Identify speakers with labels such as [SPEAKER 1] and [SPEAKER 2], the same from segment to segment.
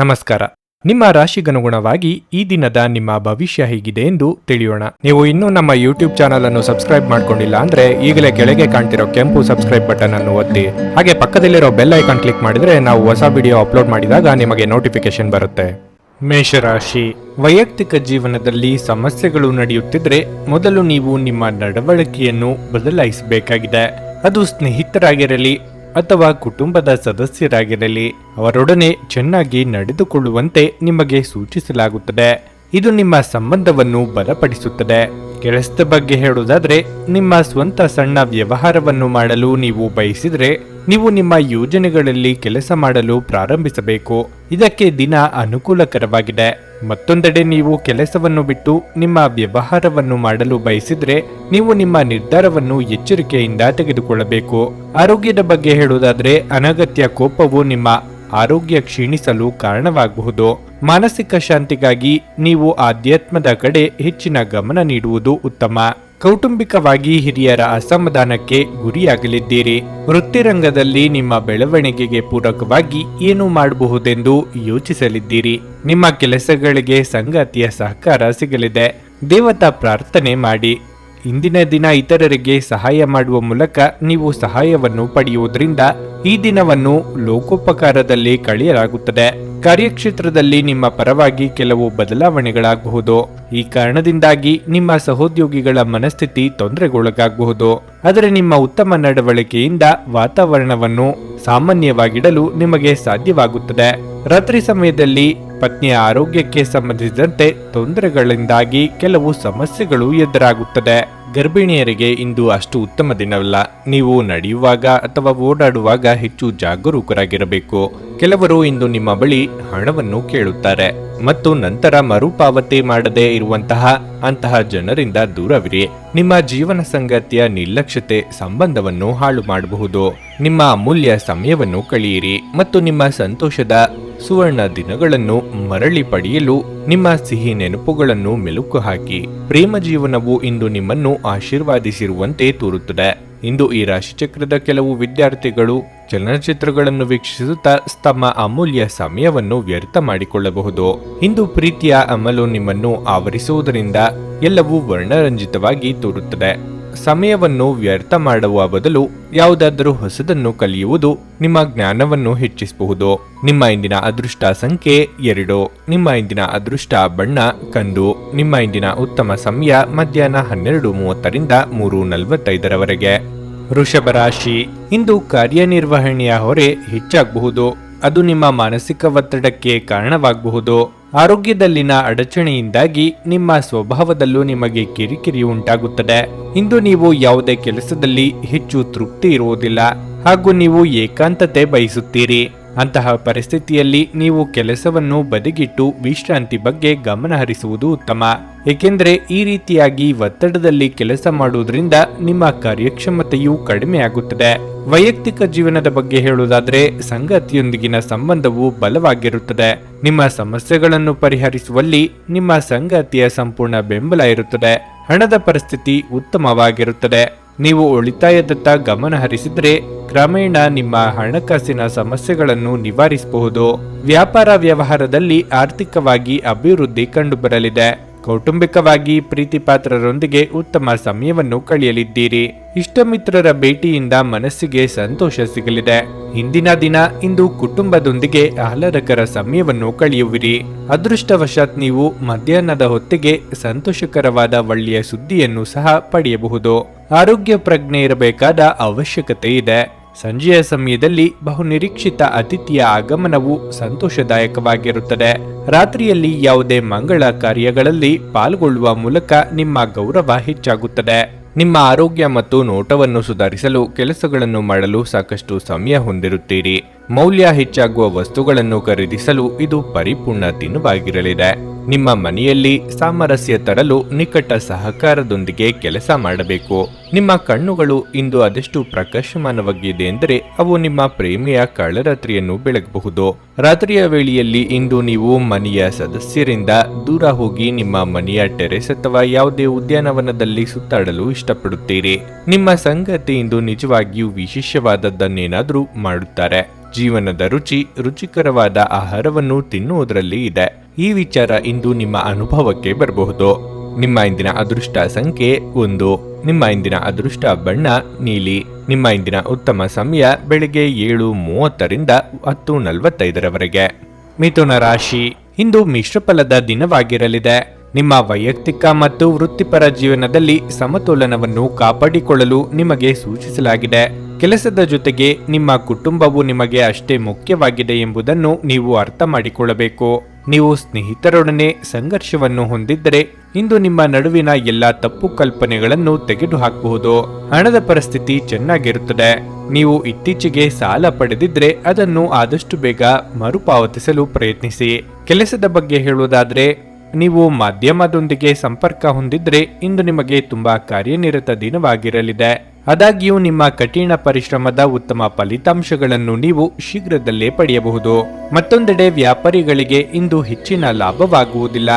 [SPEAKER 1] ನಮಸ್ಕಾರ. ನಿಮ್ಮ ರಾಶಿಗನುಗುಣವಾಗಿ ಈ ದಿನದ ನಿಮ್ಮ ಭವಿಷ್ಯ ಹೇಗಿದೆ ಎಂದು ತಿಳಿಯೋಣ. ನೀವು ಇನ್ನೂ ನಮ್ಮ ಯೂಟ್ಯೂಬ್ ಚಾನಲ್ ಅನ್ನು ಸಬ್ಸ್ಕ್ರೈಬ್ ಮಾಡ್ಕೊಂಡಿಲ್ಲ ಅಂದ್ರೆ ಈಗಲೇ ಕೆಳಗೆ ಕಾಣ್ತಿರೋ ಕೆಂಪು ಸಬ್ಸ್ಕ್ರೈಬ್ ಬಟನ್ ಅನ್ನು ಒತ್ತಿ, ಹಾಗೆ ಪಕ್ಕದಲ್ಲಿರೋ ಬೆಲ್ ಐಕಾನ್ ಕ್ಲಿಕ್ ಮಾಡಿದ್ರೆ ನಾವು ಹೊಸ ವಿಡಿಯೋ ಅಪ್ಲೋಡ್ ಮಾಡಿದಾಗ ನಿಮಗೆ ನೋಟಿಫಿಕೇಶನ್ ಬರುತ್ತೆ. ಮೇಷರಾಶಿ, ವೈಯಕ್ತಿಕ ಜೀವನದಲ್ಲಿ ಸಮಸ್ಯೆಗಳು ನಡೆಯುತ್ತಿದ್ರೆ ಮೊದಲು ನೀವು ನಿಮ್ಮ ನಡವಳಿಕೆಯನ್ನು ಬದಲಾಯಿಸಬೇಕಾಗಿದೆ. ಅದು ಸ್ನೇಹಿತರಾಗಿರಲಿ ಅಥವಾ ಕುಟುಂಬದ ಸದಸ್ಯರಾಗಿರಲಿ, ಅವರೊಡನೆ ಚೆನ್ನಾಗಿ ನಡೆದುಕೊಳ್ಳುವಂತೆ ನಿಮಗೆ ಸೂಚಿಸಲಾಗುತ್ತದೆ. ಇದು ನಿಮ್ಮ ಸಂಬಂಧವನ್ನು ಬಲಪಡಿಸುತ್ತದೆ. ಕೆಲಸದ ಬಗ್ಗೆ ಹೇಳುವುದಾದ್ರೆ, ನಿಮ್ಮ ಸ್ವಂತ ಸಣ್ಣ ವ್ಯವಹಾರವನ್ನು ಮಾಡಲು ನೀವು ಬಯಸಿದ್ರೆ ನೀವು ನಿಮ್ಮ ಯೋಜನೆಗಳಲ್ಲಿ ಕೆಲಸ ಮಾಡಲು ಪ್ರಾರಂಭಿಸಬೇಕು. ಇದಕ್ಕೆ ದಿನ ಅನುಕೂಲಕರವಾಗಿದೆ. ಮತ್ತೊಂದೆಡೆ ನೀವು ಕೆಲಸವನ್ನು ಬಿಟ್ಟು ನಿಮ್ಮ ವ್ಯವಹಾರವನ್ನು ಮಾಡಲು ಬಯಸಿದ್ರೆ ನೀವು ನಿಮ್ಮ ನಿರ್ಧಾರವನ್ನು ಎಚ್ಚರಿಕೆಯಿಂದ ತೆಗೆದುಕೊಳ್ಳಬೇಕು. ಆರೋಗ್ಯದ ಬಗ್ಗೆ ಹೇಳುವುದಾದ್ರೆ, ಅನಗತ್ಯ ಕೋಪವು ನಿಮ್ಮ ಆರೋಗ್ಯ ಕ್ಷೀಣಿಸಲು ಕಾರಣವಾಗಬಹುದು. ಮಾನಸಿಕ ಶಾಂತಿಗಾಗಿ ನೀವು ಆಧ್ಯಾತ್ಮದ ಕಡೆ ಹೆಚ್ಚಿನ ಗಮನ ನೀಡುವುದು ಉತ್ತಮ. ಕೌಟುಂಬಿಕವಾಗಿ ಹಿರಿಯರ ಅಸಮಾಧಾನಕ್ಕೆ ಗುರಿಯಾಗಲಿದ್ದೀರಿ. ವೃತ್ತಿರಂಗದಲ್ಲಿ ನಿಮ್ಮ ಬೆಳವಣಿಗೆಗೆ ಪೂರಕವಾಗಿ ಏನು ಮಾಡಬಹುದೆಂದು ಯೋಚಿಸಲಿದ್ದೀರಿ. ನಿಮ್ಮ ಕೆಲಸಗಳಿಗೆ ಸಂಗಾತಿಯ ಸಹಕಾರ ಸಿಗಲಿದೆ. ದೇವತಾ ಪ್ರಾರ್ಥನೆ ಮಾಡಿ. ಇಂದಿನ ದಿನ ಇತರರಿಗೆ ಸಹಾಯ ಮಾಡುವ ಮೂಲಕ ನೀವು ಸಹಾಯವನ್ನು ಪಡೆಯುವುದರಿಂದ ಈ ದಿನವನ್ನು ಲೋಕೋಪಕಾರದಲ್ಲಿ ಕಳೆಯಲಾಗುತ್ತದೆ. ಕಾರ್ಯಕ್ಷೇತ್ರದಲ್ಲಿ ನಿಮ್ಮ ಪರವಾಗಿ ಕೆಲವು ಬದಲಾವಣೆಗಳಾಗಬಹುದು. ಈ ಕಾರಣದಿಂದಾಗಿ ನಿಮ್ಮ ಸಹೋದ್ಯೋಗಿಗಳ ಮನಸ್ಥಿತಿ ತೊಂದರೆಗೊಳಗಾಗಬಹುದು. ಆದರೆ ನಿಮ್ಮ ಉತ್ತಮ ನಡವಳಿಕೆಯಿಂದ ವಾತಾವರಣವನ್ನು ಸಾಮಾನ್ಯವಾಗಿಡಲು ನಿಮಗೆ ಸಾಧ್ಯವಾಗುತ್ತದೆ. ರಾತ್ರಿ ಸಮಯದಲ್ಲಿ ಪತ್ನಿಯ ಆರೋಗ್ಯಕ್ಕೆ ಸಂಬಂಧಿಸಿದಂತೆ ತೊಂದರೆಗಳಿಂದಾಗಿ ಕೆಲವು ಸಮಸ್ಯೆಗಳು ಎದುರಾಗುತ್ತದೆ. ಗರ್ಭಿಣಿಯರಿಗೆ ಇಂದು ಅಷ್ಟು ಉತ್ತಮ ದಿನವಲ್ಲ. ನೀವು ನಡೆಯುವಾಗ ಅಥವಾ ಓಡಾಡುವಾಗ ಹೆಚ್ಚು ಜಾಗರೂಕರಾಗಿರಬೇಕು. ಕೆಲವರು ಇಂದು ನಿಮ್ಮ ಬಳಿ ಹಣವನ್ನು ಕೇಳುತ್ತಾರೆ ಮತ್ತು ನಂತರ ಮರುಪಾವತಿ ಮಾಡದೇ ಇರುವಂತಹ ಜನರಿಂದ ದೂರವಿರಿ. ನಿಮ್ಮ ಜೀವನ ಸಂಗಾತಿಯ ನಿರ್ಲಕ್ಷ್ಯತೆ ಸಂಬಂಧವನ್ನು ಹಾಳು ಮಾಡಬಹುದು. ನಿಮ್ಮ ಅಮೂಲ್ಯ ಸಮಯವನ್ನು ಕಳೆಯಿರಿ ಮತ್ತು ನಿಮ್ಮ ಸಂತೋಷದ ಸುವರ್ಣ ದಿನಗಳನ್ನು ಮರಳಿ ಪಡೆಯಲು ನಿಮ್ಮ ಸಿಹಿ ನೆನಪುಗಳನ್ನು ಮೆಲುಕು ಹಾಕಿ. ಪ್ರೇಮ ಜೀವನವು ಇಂದು ನಿಮ್ಮನ್ನು ಆಶೀರ್ವಾದಿಸಿರುವಂತೆ ತೋರುತ್ತದೆ. ಇಂದು ಈ ರಾಶಿಚಕ್ರದ ಕೆಲವು ವಿದ್ಯಾರ್ಥಿಗಳು ಚಲನಚಿತ್ರಗಳನ್ನು ವೀಕ್ಷಿಸುತ್ತಾ ತಮ್ಮ ಅಮೂಲ್ಯ ಸಮಯವನ್ನು ವ್ಯರ್ಥ ಮಾಡಿಕೊಳ್ಳಬಹುದು. ಇಂದು ಪ್ರೀತಿಯ ಅಮಲು ನಿಮ್ಮನ್ನು ಆವರಿಸುವುದರಿಂದ ಎಲ್ಲವೂ ವರ್ಣರಂಜಿತವಾಗಿ ತೋರುತ್ತದೆ. ಸಮಯವನ್ನು ವ್ಯರ್ಥ ಮಾಡುವ ಬದಲು ಯಾವುದಾದರೂ ಹೊಸದನ್ನು ಕಲಿಯುವುದು ನಿಮ್ಮ ಜ್ಞಾನವನ್ನು ಹೆಚ್ಚಿಸಬಹುದು. ನಿಮ್ಮ ಇಂದಿನ ಅದೃಷ್ಟ ಸಂಖ್ಯೆ 2. ನಿಮ್ಮ ಇಂದಿನ ಅದೃಷ್ಟ ಬಣ್ಣ ಕಂದು. ನಿಮ್ಮ ಇಂದಿನ ಉತ್ತಮ ಸಮಯ ಮಧ್ಯಾಹ್ನ 12:30ರಿಂದ 3:45ರವರೆಗೆ. ವೃಷಭ ರಾಶಿ, ಇಂದು ಕಾರ್ಯನಿರ್ವಹಣೆಯ ಹೊರೆ ಹೆಚ್ಚಾಗಬಹುದು. ಅದು ನಿಮ್ಮ ಮಾನಸಿಕ ಒತ್ತಡಕ್ಕೆ ಕಾರಣವಾಗಬಹುದು. ಆರೋಗ್ಯದಲ್ಲಿನ ಅಡಚಣೆಯಿಂದಾಗಿ ನಿಮ್ಮ ಸ್ವಭಾವದಲ್ಲೂ ನಿಮಗೆ ಕಿರಿಕಿರಿ ಉಂಟಾಗುತ್ತದೆ. ಇಂದು ನೀವು ಯಾವುದೇ ಕೆಲಸದಲ್ಲಿ ಹೆಚ್ಚು ತೃಪ್ತಿ ಇರುವುದಿಲ್ಲ ಹಾಗೂ ನೀವು ಏಕಾಂತತೆ ಬಯಸುತ್ತೀರಿ. ಅಂತಹ ಪರಿಸ್ಥಿತಿಯಲ್ಲಿ ನೀವು ಕೆಲಸವನ್ನು ಬದಿಗಿಟ್ಟು ವಿಶ್ರಾಂತಿ ಬಗ್ಗೆ ಗಮನ ಹರಿಸುವುದು ಉತ್ತಮ. ಏಕೆಂದರೆ ಈ ರೀತಿಯಾಗಿ ಒತ್ತಡದಲ್ಲಿ ಕೆಲಸ ಮಾಡುವುದರಿಂದ ನಿಮ್ಮ ಕಾರ್ಯಕ್ಷಮತೆಯು ಕಡಿಮೆಯಾಗುತ್ತದೆ. ವೈಯಕ್ತಿಕ ಜೀವನದ ಬಗ್ಗೆ ಹೇಳುವುದಾದ್ರೆ, ಸಂಗಾತಿಯೊಂದಿಗಿನ ಸಂಬಂಧವು ಬಲವಾಗಿರುತ್ತದೆ. ನಿಮ್ಮ ಸಮಸ್ಯೆಗಳನ್ನು ಪರಿಹರಿಸುವಲ್ಲಿ ನಿಮ್ಮ ಸಂಗಾತಿಯ ಸಂಪೂರ್ಣ ಬೆಂಬಲ ಇರುತ್ತದೆ. ಹಣದ ಪರಿಸ್ಥಿತಿ ಉತ್ತಮವಾಗಿರುತ್ತದೆ. ನೀವು ಉಳಿತಾಯದತ್ತ ಗಮನ ಹರಿಸಿದ್ರೆ ಕ್ರಮೇಣ ನಿಮ್ಮ ಹಣಕಾಸಿನ ಸಮಸ್ಯೆಗಳನ್ನು ನಿವಾರಿಸಬಹುದು. ವ್ಯಾಪಾರ ವ್ಯವಹಾರದಲ್ಲಿ ಆರ್ಥಿಕವಾಗಿ ಅಭಿವೃದ್ಧಿ ಕಂಡುಬರಲಿದೆ. ಕೌಟುಂಬಿಕವಾಗಿ ಪ್ರೀತಿಪಾತ್ರರೊಂದಿಗೆ ಉತ್ತಮ ಸಮಯವನ್ನು ಕಳೆಯಲಿದ್ದೀರಿ. ಇಷ್ಟಮಿತ್ರರ ಭೇಟಿಯಿಂದ ಮನಸ್ಸಿಗೆ ಸಂತೋಷ ಸಿಗಲಿದೆ. ಇಂದಿನ ದಿನ ಇಂದು ಕುಟುಂಬದೊಂದಿಗೆ ಆಹ್ಲಾದಕರ ಸಮಯವನ್ನು ಕಳೆಯುವಿರಿ. ಅದೃಷ್ಟವಶಾತ್ ನೀವು ಮಧ್ಯಾಹ್ನದ ಹೊತ್ತಿಗೆ ಸಂತೋಷಕರವಾದ ಒಳ್ಳೆಯ ಸುದ್ದಿಯನ್ನು ಸಹ ಪಡೆಯಬಹುದು. ಆರೋಗ್ಯ ಪ್ರಜ್ಞೆ ಇರಬೇಕಾದ ಅವಶ್ಯಕತೆ ಇದೆ. ಸಂಜೆಯ ಸಮಯದಲ್ಲಿ ಬಹುನಿರೀಕ್ಷಿತ ಅತಿಥಿಯ ಆಗಮನವು ಸಂತೋಷದಾಯಕವಾಗಿರುತ್ತದೆ. ರಾತ್ರಿಯಲ್ಲಿ ಯಾವುದೇ ಮಂಗಳ ಕಾರ್ಯಗಳಲ್ಲಿ ಪಾಲ್ಗೊಳ್ಳುವ ಮೂಲಕ ನಿಮ್ಮ ಗೌರವ ಹೆಚ್ಚಾಗುತ್ತದೆ. ನಿಮ್ಮ ಆರೋಗ್ಯ ಮತ್ತು ನೋಟವನ್ನು ಸುಧಾರಿಸಲು ಕೆಲಸಗಳನ್ನು ಮಾಡಲು ಸಾಕಷ್ಟು ಸಮಯ ಹೊಂದಿರುತ್ತೀರಿ. ಮೌಲ್ಯ ಹೆಚ್ಚಾಗುವ ವಸ್ತುಗಳನ್ನು ಖರೀದಿಸಲು ಇದು ಪರಿಪೂರ್ಣ ದಿನವಾಗಿರಲಿದೆ. ನಿಮ್ಮ ಮನೆಯಲ್ಲಿ ಸಾಮರಸ್ಯ ತರಲು ನಿಕಟ ಸಹಕಾರದೊಂದಿಗೆ ಕೆಲಸ ಮಾಡಬೇಕು. ನಿಮ್ಮ ಕಣ್ಣುಗಳು ಇಂದು ಅದೆಷ್ಟು ಪ್ರಕಾಶಮಾನವಾಗಿದೆ ಎಂದರೆ ಅವು ನಿಮ್ಮ ಪ್ರೇಮಿಯ ಕಳ್ಳರಾತ್ರಿಯನ್ನು ಬೆಳಗಬಹುದು. ರಾತ್ರಿಯ ವೇಳೆಯಲ್ಲಿ ಇಂದು ನೀವು ಮನೆಯ ಸದಸ್ಯರಿಂದ ದೂರ ಹೋಗಿ ನಿಮ್ಮ ಮನೆಯ ಟೆರೆಸ್ ಅಥವಾ ಯಾವುದೇ ಉದ್ಯಾನವನದಲ್ಲಿ ಸುತ್ತಾಡಲು ಇಷ್ಟಪಡುತ್ತೀರಿ. ನಿಮ್ಮ ಸಂಗಾತಿ ಇಂದು ನಿಜವಾಗಿಯೂ ವಿಶೇಷವಾದದ್ದನ್ನೇನಾದರೂ ಮಾಡುತ್ತಾರೆ. ಜೀವನದ ರುಚಿ ರುಚಿಕರವಾದ ಆಹಾರವನ್ನು ತಿನ್ನುವುದರಲ್ಲಿ ಇದೆ. ಈ ವಿಚಾರ ಇಂದು ನಿಮ್ಮ ಅನುಭವಕ್ಕೆ ಬರಬಹುದು. ನಿಮ್ಮ ಇಂದಿನ ಅದೃಷ್ಟ ಸಂಖ್ಯೆ 1. ನಿಮ್ಮ ಇಂದಿನ ಅದೃಷ್ಟ ಬಣ್ಣ ನೀಲಿ. ನಿಮ್ಮ ಇಂದಿನ ಉತ್ತಮ ಸಮಯ ಬೆಳಿಗ್ಗೆ 7:30ರಿಂದ 10:45ರವರೆಗೆ. ಮಿಥುನ ರಾಶಿ, ಇಂದು ಮಿಶ್ರಫಲದ ದಿನವಾಗಿರಲಿದೆ. ನಿಮ್ಮ ವೈಯಕ್ತಿಕ ಮತ್ತು ವೃತ್ತಿಪರ ಜೀವನದಲ್ಲಿ ಸಮತೋಲನವನ್ನು ಕಾಪಾಡಿಕೊಳ್ಳಲು ನಿಮಗೆ ಸೂಚಿಸಲಾಗಿದೆ. ಕೆಲಸದ ಜೊತೆಗೆ ನಿಮ್ಮ ಕುಟುಂಬವು ನಿಮಗೆ ಅಷ್ಟೇ ಮುಖ್ಯವಾಗಿದೆ ಎಂಬುದನ್ನು ನೀವು ಅರ್ಥ ಮಾಡಿಕೊಳ್ಳಬೇಕು. ನೀವು ಸ್ನೇಹಿತರೊಡನೆ ಸಂಘರ್ಷವನ್ನು ಹೊಂದಿದ್ದರೆ ಇಂದು ನಿಮ್ಮ ನಡುವಿನ ಎಲ್ಲಾ ತಪ್ಪು ಕಲ್ಪನೆಗಳನ್ನು ತೆಗೆದುಹಾಕಬಹುದು. ಹಣದ ಪರಿಸ್ಥಿತಿ ಚೆನ್ನಾಗಿರುತ್ತದೆ. ನೀವು ಇತ್ತೀಚೆಗೆ ಸಾಲ ಪಡೆದಿದ್ರೆ ಅದನ್ನು ಆದಷ್ಟು ಬೇಗ ಮರುಪಾವತಿಸಲು ಪ್ರಯತ್ನಿಸಿ. ಕೆಲಸದ ಬಗ್ಗೆ ಹೇಳುವುದಾದ್ರೆ, ನೀವು ಮಾಧ್ಯಮದೊಂದಿಗೆ ಸಂಪರ್ಕ ಹೊಂದಿದ್ರೆ ಇಂದು ನಿಮಗೆ ತುಂಬಾ ಕಾರ್ಯನಿರತ ದಿನವಾಗಿರಲಿದೆ. ಆದಾಗ್ಯೂ ನಿಮ್ಮ ಕಠಿಣ ಪರಿಶ್ರಮದ ಉತ್ತಮ ಫಲಿತಾಂಶಗಳನ್ನು ನೀವು ಶೀಘ್ರದಲ್ಲೇ ಪಡೆಯಬಹುದು. ಮತ್ತೊಂದೆಡೆ ವ್ಯಾಪಾರಿಗಳಿಗೆ ಇಂದು ಹೆಚ್ಚಿನ ಲಾಭವಾಗುವುದಿಲ್ಲ.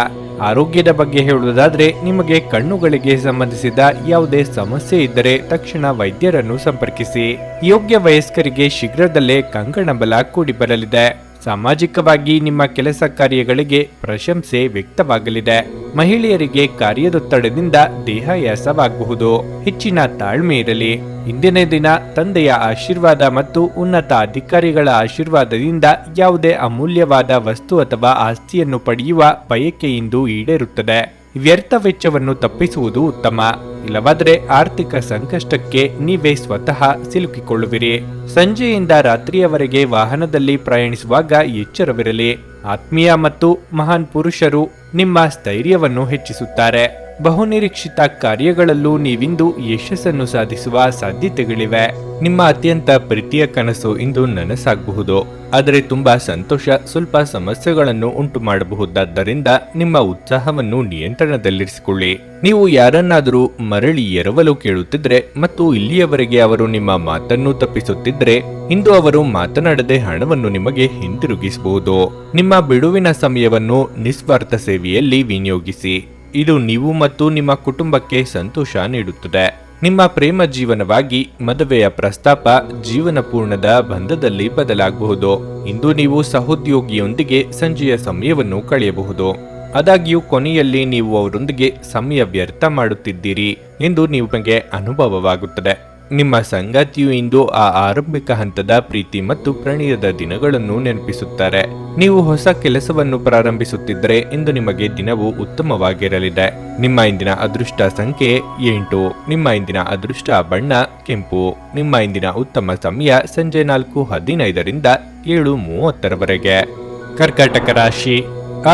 [SPEAKER 1] ಆರೋಗ್ಯದ ಬಗ್ಗೆ ಹೇಳುವುದಾದ್ರೆ, ನಿಮಗೆ ಕಣ್ಣುಗಳಿಗೆ ಸಂಬಂಧಿಸಿದ ಯಾವುದೇ ಸಮಸ್ಯೆ ಇದ್ದರೆ ತಕ್ಷಣ ವೈದ್ಯರನ್ನು ಸಂಪರ್ಕಿಸಿ. ಯೋಗ್ಯ ವಯಸ್ಕರಿಗೆ ಶೀಘ್ರದಲ್ಲೇ ಕಂಕಣ ಬಲ ಕೂಡಿ ಬರಲಿದೆ. ಸಾಮಾಜಿಕವಾಗಿ ನಿಮ್ಮ ಕೆಲಸ ಕಾರ್ಯಗಳಿಗೆ ಪ್ರಶಂಸೆ ವ್ಯಕ್ತವಾಗಲಿದೆ. ಮಹಿಳೆಯರಿಗೆ ಕಾರ್ಯದೊತ್ತಡದಿಂದ ದೇಹಾಯಾಸವಾಗಬಹುದು. ಹೆಚ್ಚಿನ ತಾಳ್ಮೆ ಇರಲಿ. ಇಂದಿನ ದಿನ ತಂದೆಯ ಆಶೀರ್ವಾದ ಮತ್ತು ಉನ್ನತ ಅಧಿಕಾರಿಗಳ ಆಶೀರ್ವಾದದಿಂದ ಯಾವುದೇ ಅಮೂಲ್ಯವಾದ ವಸ್ತು ಅಥವಾ ಆಸ್ತಿಯನ್ನು ಪಡೆಯುವ ಬಯಕೆಯಿಂದ ಈಡೇರುತ್ತದೆ. ವ್ಯರ್ಥ ವೆಚ್ಚವನ್ನು ತಪ್ಪಿಸುವುದು ಉತ್ತಮ. ಇಲ್ಲವಾದರೆ ಆರ್ಥಿಕ ಸಂಕಷ್ಟಕ್ಕೆ ನೀವೇ ಸ್ವತಃ ಸಿಲುಕಿಕೊಳ್ಳುವಿರಿ. ಸಂಜೆಯಿಂದ ರಾತ್ರಿಯವರೆಗೆ ವಾಹನದಲ್ಲಿ ಪ್ರಯಾಣಿಸುವಾಗ ಎಚ್ಚರವಿರಲಿ. ಆತ್ಮೀಯ ಮತ್ತು ಮಹಾನ್ ಪುರುಷರು ನಿಮ್ಮ ಸ್ಥೈರ್ಯವನ್ನು ಹೆಚ್ಚಿಸುತ್ತಾರೆ. ಬಹುನಿರೀಕ್ಷಿತ ಕಾರ್ಯಗಳಲ್ಲೂ ನೀವಿಂದು ಯಶಸ್ಸನ್ನು ಸಾಧಿಸುವ ಸಾಧ್ಯತೆಗಳಿವೆ. ನಿಮ್ಮ ಅತ್ಯಂತ ಪ್ರೀತಿಯ ಕನಸು ಇಂದು ನನಸಾಗಬಹುದು. ಆದರೆ ತುಂಬಾ ಸಂತೋಷ ಸ್ವಲ್ಪ ಸಮಸ್ಯೆಗಳನ್ನು ಉಂಟು ಮಾಡಬಹುದಾದ್ದರಿಂದ ನಿಮ್ಮ ಉತ್ಸಾಹವನ್ನು ನಿಯಂತ್ರಣದಲ್ಲಿರಿಸಿಕೊಳ್ಳಿ. ನೀವು ಯಾರನ್ನಾದರೂ ಮರಳಿ ಎರವಲು ಕೇಳುತ್ತಿದ್ರೆ ಮತ್ತು ಇಲ್ಲಿಯವರೆಗೆ ಅವರು ನಿಮ್ಮ ಮಾತನ್ನು ತಪ್ಪಿಸುತ್ತಿದ್ರೆ ಇಂದು ಅವರು ಮಾತನಾಡದೆ ಹಣವನ್ನು ನಿಮಗೆ ಹಿಂದಿರುಗಿಸಬಹುದು. ನಿಮ್ಮ ಬಿಡುವಿನ ಸಮಯವನ್ನು ನಿಸ್ವಾರ್ಥ ಸೇವೆಯಲ್ಲಿ ವಿನಿಯೋಗಿಸಿ. ಇದು ನೀವು ಮತ್ತು ನಿಮ್ಮ ಕುಟುಂಬಕ್ಕೆ ಸಂತೋಷ ನೀಡುತ್ತದೆ. ನಿಮ್ಮ ಪ್ರೇಮ ಜೀವನವಾಗಿ ಮದುವೆಯ ಪ್ರಸ್ತಾಪ ಜೀವನ ಪೂರ್ಣದ ಬಂಧದಲ್ಲಿ ಬದಲಾಗಬಹುದು. ಇಂದು ನೀವು ಸಹೋದ್ಯೋಗಿಯೊಂದಿಗೆ ಸಂಜೆಯ ಸಮಯವನ್ನು ಕಳೆಯಬಹುದು. ಆದಾಗ್ಯೂ ಕೊನೆಯಲ್ಲಿ ನೀವು ಅವರೊಂದಿಗೆ ಸಮಯ ವ್ಯರ್ಥ ಮಾಡುತ್ತಿದ್ದೀರಿ ಎಂದು ನಿಮಗೆ ಅನುಭವವಾಗುತ್ತದೆ. ನಿಮ್ಮ ಸಂಗಾತಿಯು ಇಂದು ಆ ಆರಂಭಿಕ ಹಂತದ ಪ್ರೀತಿ ಮತ್ತು ಪ್ರಣಯದ ದಿನಗಳನ್ನು ನೆನಪಿಸುತ್ತಾರೆ. ನೀವು ಹೊಸ ಕೆಲಸವನ್ನು ಪ್ರಾರಂಭಿಸುತ್ತಿದ್ದರೆ ಇಂದು ನಿಮಗೆ ದಿನವು ಉತ್ತಮವಾಗಿರಲಿದೆ. ನಿಮ್ಮ ಇಂದಿನ ಅದೃಷ್ಟ ಸಂಖ್ಯೆ 8. ನಿಮ್ಮ ಇಂದಿನ ಅದೃಷ್ಟ ಬಣ್ಣ ಕೆಂಪು. ನಿಮ್ಮ ಇಂದಿನ ಉತ್ತಮ ಸಮಯ ಸಂಜೆ 4:15ರಿಂದ 7:30ರವರೆಗೆ. ಕರ್ಕಾಟಕ ರಾಶಿ,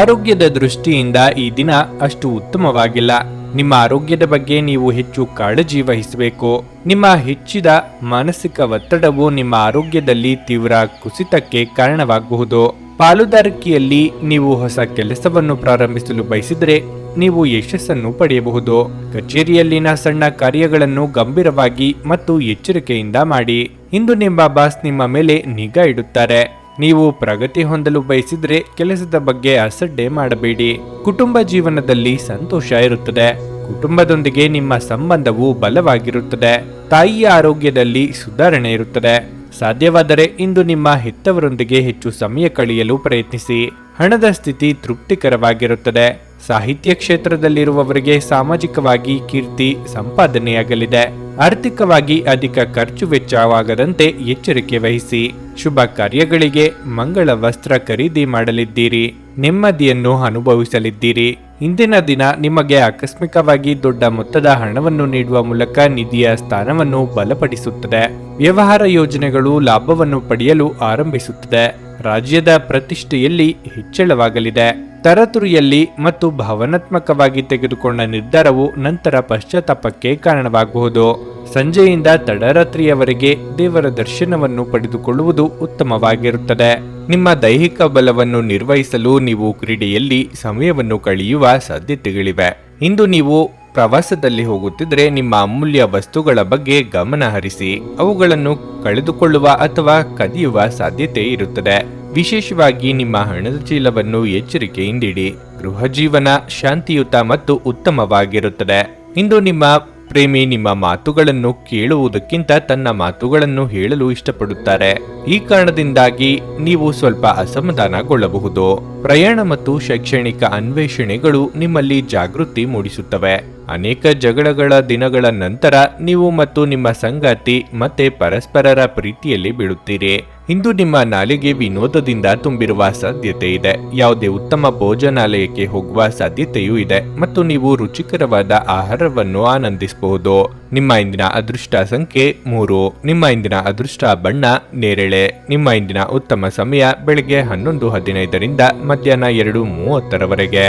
[SPEAKER 1] ಆರೋಗ್ಯದ ದೃಷ್ಟಿಯಿಂದ ಈ ದಿನ ಅಷ್ಟು ಉತ್ತಮವಾಗಿಲ್ಲ. ನಿಮ್ಮ ಆರೋಗ್ಯದ ಬಗ್ಗೆ ನೀವು ಹೆಚ್ಚು ಕಾಳಜಿ ವಹಿಸಬೇಕು. ನಿಮ್ಮ ಹೆಚ್ಚಿದ ಮಾನಸಿಕ ಒತ್ತಡವು ನಿಮ್ಮ ಆರೋಗ್ಯದಲ್ಲಿ ತೀವ್ರ ಕುಸಿತಕ್ಕೆ ಕಾರಣವಾಗಬಹುದು. ಪಾಲುದಾರಿಕೆಯಲ್ಲಿ ನೀವು ಹೊಸ ಕೆಲಸವನ್ನು ಪ್ರಾರಂಭಿಸಲು ಬಯಸಿದರೆ ನೀವು ಯಶಸ್ಸನ್ನು ಪಡೆಯಬಹುದು. ಕಚೇರಿಯಲ್ಲಿನ ಸಣ್ಣ ಕಾರ್ಯಗಳನ್ನು ಗಂಭೀರವಾಗಿ ಮತ್ತು ಎಚ್ಚರಿಕೆಯಿಂದ ಮಾಡಿ. ಇಂದು ನಿಮ್ಮ ಬಾಸ್ ನಿಮ್ಮ ಮೇಲೆ ನಿಗಾ ಇಡುತ್ತಾರೆ. ನೀವು ಪ್ರಗತಿ ಹೊಂದಲು ಬಯಸಿದ್ರೆ ಕೆಲಸದ ಬಗ್ಗೆ ಅಸಡ್ಡೆ ಮಾಡಬೇಡಿ. ಕುಟುಂಬ ಜೀವನದಲ್ಲಿ ಸಂತೋಷ ಇರುತ್ತದೆ. ಕುಟುಂಬದೊಂದಿಗೆ ನಿಮ್ಮ ಸಂಬಂಧವು ಬಲವಾಗಿರುತ್ತದೆ. ತಾಯಿಯ ಆರೋಗ್ಯದಲ್ಲಿ ಸುಧಾರಣೆ ಇರುತ್ತದೆ. ಸಾಧ್ಯವಾದರೆ ಇಂದು ನಿಮ್ಮ ಹೆತ್ತವರೊಂದಿಗೆ ಹೆಚ್ಚು ಸಮಯ ಕಳೆಯಲು ಪ್ರಯತ್ನಿಸಿ. ಹಣದ ಸ್ಥಿತಿ ತೃಪ್ತಿಕರವಾಗಿರುತ್ತದೆ. ಸಾಹಿತ್ಯ ಕ್ಷೇತ್ರದಲ್ಲಿರುವವರಿಗೆ ಸಾಮಾಜಿಕವಾಗಿ ಕೀರ್ತಿ ಸಂಪಾದನೆಯಾಗಲಿದೆ. ಆರ್ಥಿಕವಾಗಿ ಅಧಿಕ ಖರ್ಚು ವೆಚ್ಚವಾಗದಂತೆ ಎಚ್ಚರಿಕೆ ವಹಿಸಿ. ಶುಭ ಕಾರ್ಯಗಳಿಗೆ ಮಂಗಳ ವಸ್ತ್ರ ಖರೀದಿ ಮಾಡಲಿದ್ದೀರಿ. ನೆಮ್ಮದಿಯನ್ನು ಅನುಭವಿಸಲಿದ್ದೀರಿ. ಇಂದಿನ ದಿನ ನಿಮಗೆ ಆಕಸ್ಮಿಕವಾಗಿ ದೊಡ್ಡ ಮೊತ್ತದ ಹಣವನ್ನು ನೀಡುವ ಮೂಲಕ ನಿಧಿಯ ಸ್ಥಾನವನ್ನು ಬಲಪಡಿಸುತ್ತದೆ. ವ್ಯವಹಾರ ಯೋಜನೆಗಳು ಲಾಭವನ್ನು ಪಡೆಯಲು ಆರಂಭಿಸುತ್ತದೆ. ರಾಜ್ಯದ ಪ್ರತಿಷ್ಠೆಯಲ್ಲಿ ಹೆಚ್ಚಳವಾಗಲಿದೆ. ತರತುರಿಯಲ್ಲಿ ಮತ್ತು ಭಾವನಾತ್ಮಕವಾಗಿ ತೆಗೆದುಕೊಂಡ ನಿರ್ಧಾರವು ನಂತರ ಪಶ್ಚಾತ್ತಾಪಕ್ಕೆ ಕಾರಣವಾಗಬಹುದು. ಸಂಜೆಯಿಂದ ತಡರಾತ್ರಿಯವರೆಗೆ ದೇವರ ದರ್ಶನವನ್ನು ಪಡೆದುಕೊಳ್ಳುವುದು ಉತ್ತಮವಾಗಿರುತ್ತದೆ. ನಿಮ್ಮ ದೈಹಿಕ ಬಲವನ್ನು ನಿರ್ವಹಿಸಲು ನೀವು ಕ್ರೀಡೆಯಲ್ಲಿ ಸಮಯವನ್ನು ಕಳೆಯುವ ಸಾಧ್ಯತೆಗಳಿವೆ. ಇಂದು ನೀವು ಪ್ರವಾಸದಲ್ಲಿ ಹೋಗುತ್ತಿದ್ರೆ ನಿಮ್ಮ ಅಮೂಲ್ಯ ವಸ್ತುಗಳ ಬಗ್ಗೆ ಗಮನ ಹರಿಸಿ. ಅವುಗಳನ್ನು ಕಳೆದುಕೊಳ್ಳುವ ಅಥವಾ ಕದಿಯುವ ಸಾಧ್ಯತೆ ಇರುತ್ತದೆ. ವಿಶೇಷವಾಗಿ ನಿಮ್ಮ ಹಣದ ಚೀಲವನ್ನು ಎಚ್ಚರಿಕೆಯಿಂದಿಡಿ. ಗೃಹ ಜೀವನ ಶಾಂತಿಯುತ ಮತ್ತು ಉತ್ತಮವಾಗಿರುತ್ತದೆ. ಇಂದು ನಿಮ್ಮ ಪ್ರೇಮಿ ನಿಮ್ಮ ಮಾತುಗಳನ್ನು ಕೇಳುವುದಕ್ಕಿಂತ ತನ್ನ ಮಾತುಗಳನ್ನು ಹೇಳಲು ಇಷ್ಟಪಡುತ್ತಾರೆ. ಈ ಕಾರಣದಿಂದಾಗಿ ನೀವು ಸ್ವಲ್ಪ ಅಸಮಾಧಾನಗೊಳ್ಳಬಹುದು. ಪ್ರಯಾಣ ಮತ್ತು ಶೈಕ್ಷಣಿಕ ಅನ್ವೇಷಣೆಗಳು ನಿಮ್ಮಲ್ಲಿ ಜಾಗೃತಿ ಮೂಡಿಸುತ್ತವೆ. ಅನೇಕ ಜಗಳಗಳ ದಿನಗಳ ನಂತರ ನೀವು ಮತ್ತು ನಿಮ್ಮ ಸಂಗಾತಿ ಮತ್ತೆ ಪರಸ್ಪರರ ಪ್ರೀತಿಯಲ್ಲಿ ಬೀಳುತ್ತೀರಿ. ಇಂದು ನಿಮ್ಮ ನಾಲಿಗೆ ವಿನೋದದಿಂದ ತುಂಬಿರುವ ಸಾಧ್ಯತೆ ಇದೆ. ಯಾವುದೇ ಉತ್ತಮ ಭೋಜನಾಲಯಕ್ಕೆ ಹೋಗುವ ಸಾಧ್ಯತೆಯೂ ಇದೆ ಮತ್ತು ನೀವು ರುಚಿಕರವಾದ ಆಹಾರವನ್ನು ಆನಂದಿಸಬಹುದು. ನಿಮ್ಮ ಇಂದಿನ ಅದೃಷ್ಟ ಸಂಖ್ಯೆ 3. ನಿಮ್ಮ ಇಂದಿನ ಅದೃಷ್ಟ ಬಣ್ಣ ನೇರಳೆ. ನಿಮ್ಮ ಇಂದಿನ ಉತ್ತಮ ಸಮಯ ಬೆಳಗ್ಗೆ 11:15ರಿಂದ ಮಧ್ಯಾಹ್ನ 2:30ರವರೆಗೆ.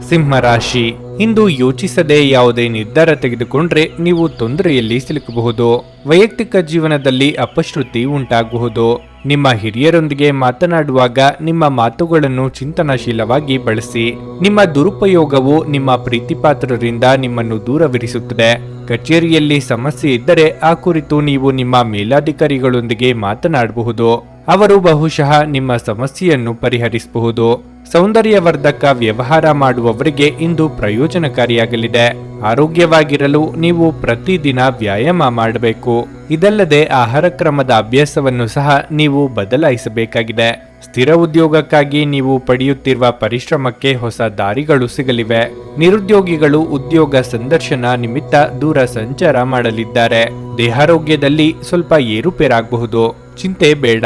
[SPEAKER 1] ಸಿಂಹ ರಾಶಿ. ಇಂದು ಯೋಚಿಸದೆ ಯಾವುದೇ ನಿರ್ಧಾರ ತೆಗೆದುಕೊಂಡ್ರೆ ನೀವು ತೊಂದರೆಯಲ್ಲಿ ಸಿಲುಕಬಹುದು. ವೈಯಕ್ತಿಕ ಜೀವನದಲ್ಲಿ ಅಪಶ್ರುತಿ ಉಂಟಾಗಬಹುದು. ನಿಮ್ಮ ಹಿರಿಯರೊಂದಿಗೆ ಮಾತನಾಡುವಾಗ ನಿಮ್ಮ ಮಾತುಗಳನ್ನು ಚಿಂತನಶೀಲವಾಗಿ ಬಳಸಿ. ನಿಮ್ಮ ದುರುಪಯೋಗವು ನಿಮ್ಮ ಪ್ರೀತಿಪಾತ್ರರಿಂದ ನಿಮ್ಮನ್ನು ದೂರವಿರಿಸುತ್ತದೆ. ಕಚೇರಿಯಲ್ಲಿ ಸಮಸ್ಯೆ ಇದ್ದರೆ ಆ ಕುರಿತು ನೀವು ನಿಮ್ಮ ಮೇಲಾಧಿಕಾರಿಗಳೊಂದಿಗೆ ಮಾತನಾಡಬಹುದು. ಅವರು ಬಹುಶಃ ನಿಮ್ಮ ಸಮಸ್ಯೆಯನ್ನು ಪರಿಹರಿಸಬಹುದು. ಸೌಂದರ್ಯವರ್ಧಕ ವ್ಯವಹಾರ ಮಾಡುವವರಿಗೆ ಇಂದು ಪ್ರಯೋಜನಕಾರಿಯಾಗಲಿದೆ. ಆರೋಗ್ಯವಾಗಿರಲು ನೀವು ಪ್ರತಿದಿನ ವ್ಯಾಯಾಮ ಮಾಡಬೇಕು. ಇದಲ್ಲದೆ ಆಹಾರ ಕ್ರಮದ ಅಭ್ಯಾಸವನ್ನು ಸಹ ನೀವು ಬದಲಾಯಿಸಬೇಕಾಗಿದೆ. ಸ್ಥಿರ ಉದ್ಯೋಗಕ್ಕಾಗಿ ನೀವು ಪಡೆಯುತ್ತಿರುವ ಪರಿಶ್ರಮಕ್ಕೆ ಹೊಸ ದಾರಿಗಳು ಸಿಗಲಿವೆ. ನಿರುದ್ಯೋಗಿಗಳು ಉದ್ಯೋಗ ಸಂದರ್ಶನ ನಿಮಿತ್ತ ದೂರ ಸಂಚಾರ ಮಾಡಲಿದ್ದಾರೆ. ದೇಹಾರೋಗ್ಯದಲ್ಲಿ ಸ್ವಲ್ಪ ಏರುಪೇರಾಗಬಹುದು. ಚಿಂತೆ ಬೇಡ.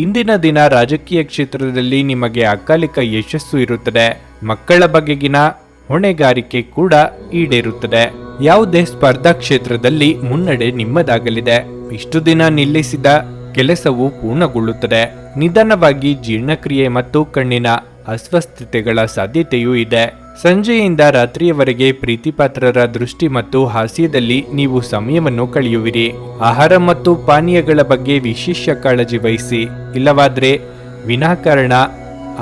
[SPEAKER 1] ಇಂದಿನ ದಿನ ರಾಜಕೀಯ ಕ್ಷೇತ್ರದಲ್ಲಿ ನಿಮಗೆ ಅಕಾಲಿಕ ಯಶಸ್ಸು ಇರುತ್ತದೆ. ಮಕ್ಕಳ ಬಗೆಗಿನ ಹೊಣೆಗಾರಿಕೆ ಕೂಡ ಈಡೇರುತ್ತದೆ. ಯಾವುದೇ ಸ್ಪರ್ಧಾ ಕ್ಷೇತ್ರದಲ್ಲಿ ಮುನ್ನಡೆ ನಿಮ್ಮದಾಗಲಿದೆ. ಇಷ್ಟು ದಿನ ನಿಲ್ಲಿಸಿದ ಕೆಲಸವು ಪೂರ್ಣಗೊಳ್ಳುತ್ತದೆ. ನಿಧಾನವಾಗಿ ಜೀರ್ಣಕ್ರಿಯೆ ಮತ್ತು ಕಣ್ಣಿನ ಅಸ್ವಸ್ಥತೆಗಳ ಸಾಧ್ಯತೆಯೂ ಇದೆ. ಸಂಜೆಯಿಂದ ರಾತ್ರಿಯವರೆಗೆ ಪ್ರೀತಿಪಾತ್ರರ ದೃಷ್ಟಿ ಮತ್ತು ಹಾಸ್ಯದಲ್ಲಿ ನೀವು ಸಮಯವನ್ನು ಕಳೆಯುವಿರಿ. ಆಹಾರ ಮತ್ತು ಪಾನೀಯಗಳ ಬಗ್ಗೆ ವಿಶೇಷ ಕಾಳಜಿ ವಹಿಸಿ. ಇಲ್ಲವಾದರೆ ವಿನಾಕಾರಣ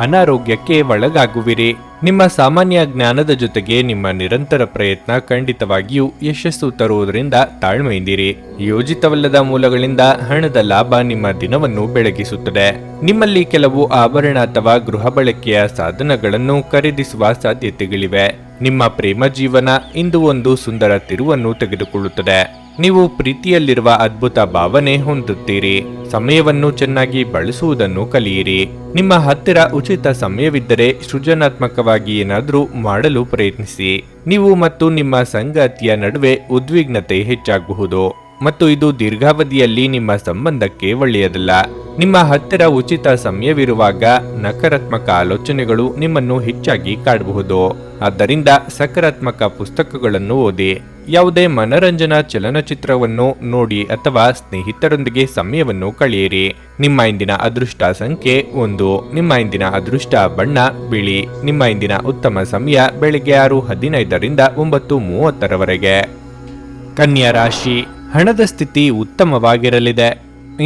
[SPEAKER 1] ಅನಾರೋಗ್ಯಕ್ಕೆ ಒಳಗಾಗುವಿರಿ. ನಿಮ್ಮ ಸಾಮಾನ್ಯ ಜ್ಞಾನದ ಜೊತೆಗೆ ನಿಮ್ಮ ನಿರಂತರ ಪ್ರಯತ್ನ ಖಂಡಿತವಾಗಿಯೂ ಯಶಸ್ಸು ತರುವುದರಿಂದ ತಾಳ್ಮೆಯಿಂದಿರಿ. ಯೋಜಿತವಲ್ಲದ ಮೂಲಗಳಿಂದ ಹಣದ ಲಾಭ ನಿಮ್ಮ ದಿನವನ್ನು ಬೆಳಗಿಸುತ್ತದೆ. ನಿಮ್ಮಲ್ಲಿ ಕೆಲವು ಆಭರಣ ಅಥವಾ ಗೃಹ ಬಳಕೆಯ ಸಾಧನಗಳನ್ನು ಖರೀದಿಸುವ ಸಾಧ್ಯತೆಗಳಿವೆ. ನಿಮ್ಮ ಪ್ರೇಮ ಜೀವನ ಇಂದು ಒಂದು ಸುಂದರ ತಿರುವನ್ನು ತೆಗೆದುಕೊಳ್ಳುತ್ತದೆ. ನೀವು ಪ್ರೀತಿಯಲ್ಲಿರುವ ಅದ್ಭುತ ಭಾವನೆ ಹೊಂದುತ್ತೀರಿ. ಸಮಯವನ್ನು ಚೆನ್ನಾಗಿ ಬಳಸುವುದನ್ನು ಕಲಿಯಿರಿ. ನಿಮ್ಮ ಹತ್ತಿರ ಉಚಿತ ಸಮಯವಿದ್ದರೆ ಸೃಜನಾತ್ಮಕವಾಗಿ ಏನಾದರೂ ಮಾಡಲು ಪ್ರಯತ್ನಿಸಿ. ನೀವು ಮತ್ತು ನಿಮ್ಮ ಸಂಗಾತಿಯ ನಡುವೆ ಉದ್ವಿಗ್ನತೆ ಹೆಚ್ಚಾಗಬಹುದು ಮತ್ತು ಇದು ದೀರ್ಘಾವಧಿಯಲ್ಲಿ ನಿಮ್ಮ ಸಂಬಂಧಕ್ಕೆ ಒಳ್ಳೆಯದಲ್ಲ. ನಿಮ್ಮ ಹತ್ತಿರ ಉಚಿತ ಸಮಯವಿರುವಾಗ ನಕಾರಾತ್ಮಕ ಆಲೋಚನೆಗಳು ನಿಮ್ಮನ್ನು ಹೆಚ್ಚಾಗಿ ಕಾಡಬಹುದು. ಆದ್ದರಿಂದ ಸಕಾರಾತ್ಮಕ ಪುಸ್ತಕಗಳನ್ನು ಓದಿ. ಯಾವುದೇ ಮನರಂಜನಾ ಚಲನಚಿತ್ರವನ್ನು ನೋಡಿ ಅಥವಾ ಸ್ನೇಹಿತರೊಂದಿಗೆ ಸಮಯವನ್ನು ಕಳೆಯಿರಿ. ನಿಮ್ಮ ಇಂದಿನ ಅದೃಷ್ಟ ಸಂಖ್ಯೆ 1. ನಿಮ್ಮ ಇಂದಿನ ಅದೃಷ್ಟ ಬಣ್ಣ ಬಿಳಿ. ನಿಮ್ಮ ಇಂದಿನ ಉತ್ತಮ ಸಮಯ ಬೆಳಿಗ್ಗೆ 6:15ರಿಂದ 9:30ರವರೆಗೆ. ಕನ್ಯಾ ರಾಶಿ. ಹಣದ ಸ್ಥಿತಿ ಉತ್ತಮವಾಗಿರಲಿದೆ.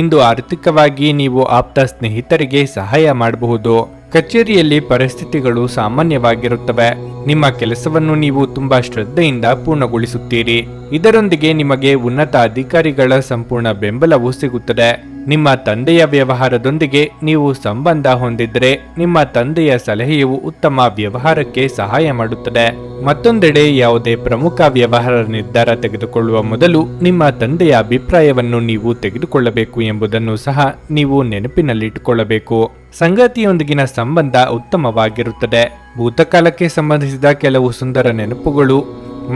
[SPEAKER 1] ಇಂದು ಆರ್ಥಿಕವಾಗಿ ನೀವು ಆಪ್ತ ಸ್ನೇಹಿತರಿಗೆ ಸಹಾಯ ಮಾಡಬಹುದು. ಕಚೇರಿಯಲ್ಲಿ ಪರಿಸ್ಥಿತಿಗಳು ಸಾಮಾನ್ಯವಾಗಿರುತ್ತವೆ. ನಿಮ್ಮ ಕೆಲಸವನ್ನು ನೀವು ತುಂಬಾ ಶ್ರದ್ಧೆಯಿಂದ ಪೂರ್ಣಗೊಳಿಸುತ್ತೀರಿ. ಇದರೊಂದಿಗೆ ನಿಮಗೆ ಉನ್ನತ ಅಧಿಕಾರಿಗಳ ಸಂಪೂರ್ಣ ಬೆಂಬಲವೂ ಸಿಗುತ್ತದೆ. ನಿಮ್ಮ ತಂದೆಯ ವ್ಯವಹಾರದೊಂದಿಗೆ ನೀವು ಸಂಬಂಧ ಹೊಂದಿದ್ರೆ ನಿಮ್ಮ ತಂದೆಯ ಸಲಹೆಯು ಉತ್ತಮ ವ್ಯವಹಾರಕ್ಕೆ ಸಹಾಯ ಮಾಡುತ್ತದೆ. ಮತ್ತೊಂದೆಡೆ ಯಾವುದೇ ಪ್ರಮುಖ ವ್ಯವಹಾರ ನಿರ್ಧಾರ ತೆಗೆದುಕೊಳ್ಳುವ ಮೊದಲು ನಿಮ್ಮ ತಂದೆಯ ಅಭಿಪ್ರಾಯವನ್ನು ನೀವು ತೆಗೆದುಕೊಳ್ಳಬೇಕು ಎಂಬುದನ್ನು ಸಹ ನೀವು ನೆನಪಿನಲ್ಲಿಟ್ಟುಕೊಳ್ಳಬೇಕು. ಸಂಗಾತಿಯೊಂದಿಗಿನ ಸಂಬಂಧ ಉತ್ತಮವಾಗಿರುತ್ತದೆ. ಭೂತಕಾಲಕ್ಕೆ ಸಂಬಂಧಿಸಿದ ಕೆಲವು ಸುಂದರ ನೆನಪುಗಳು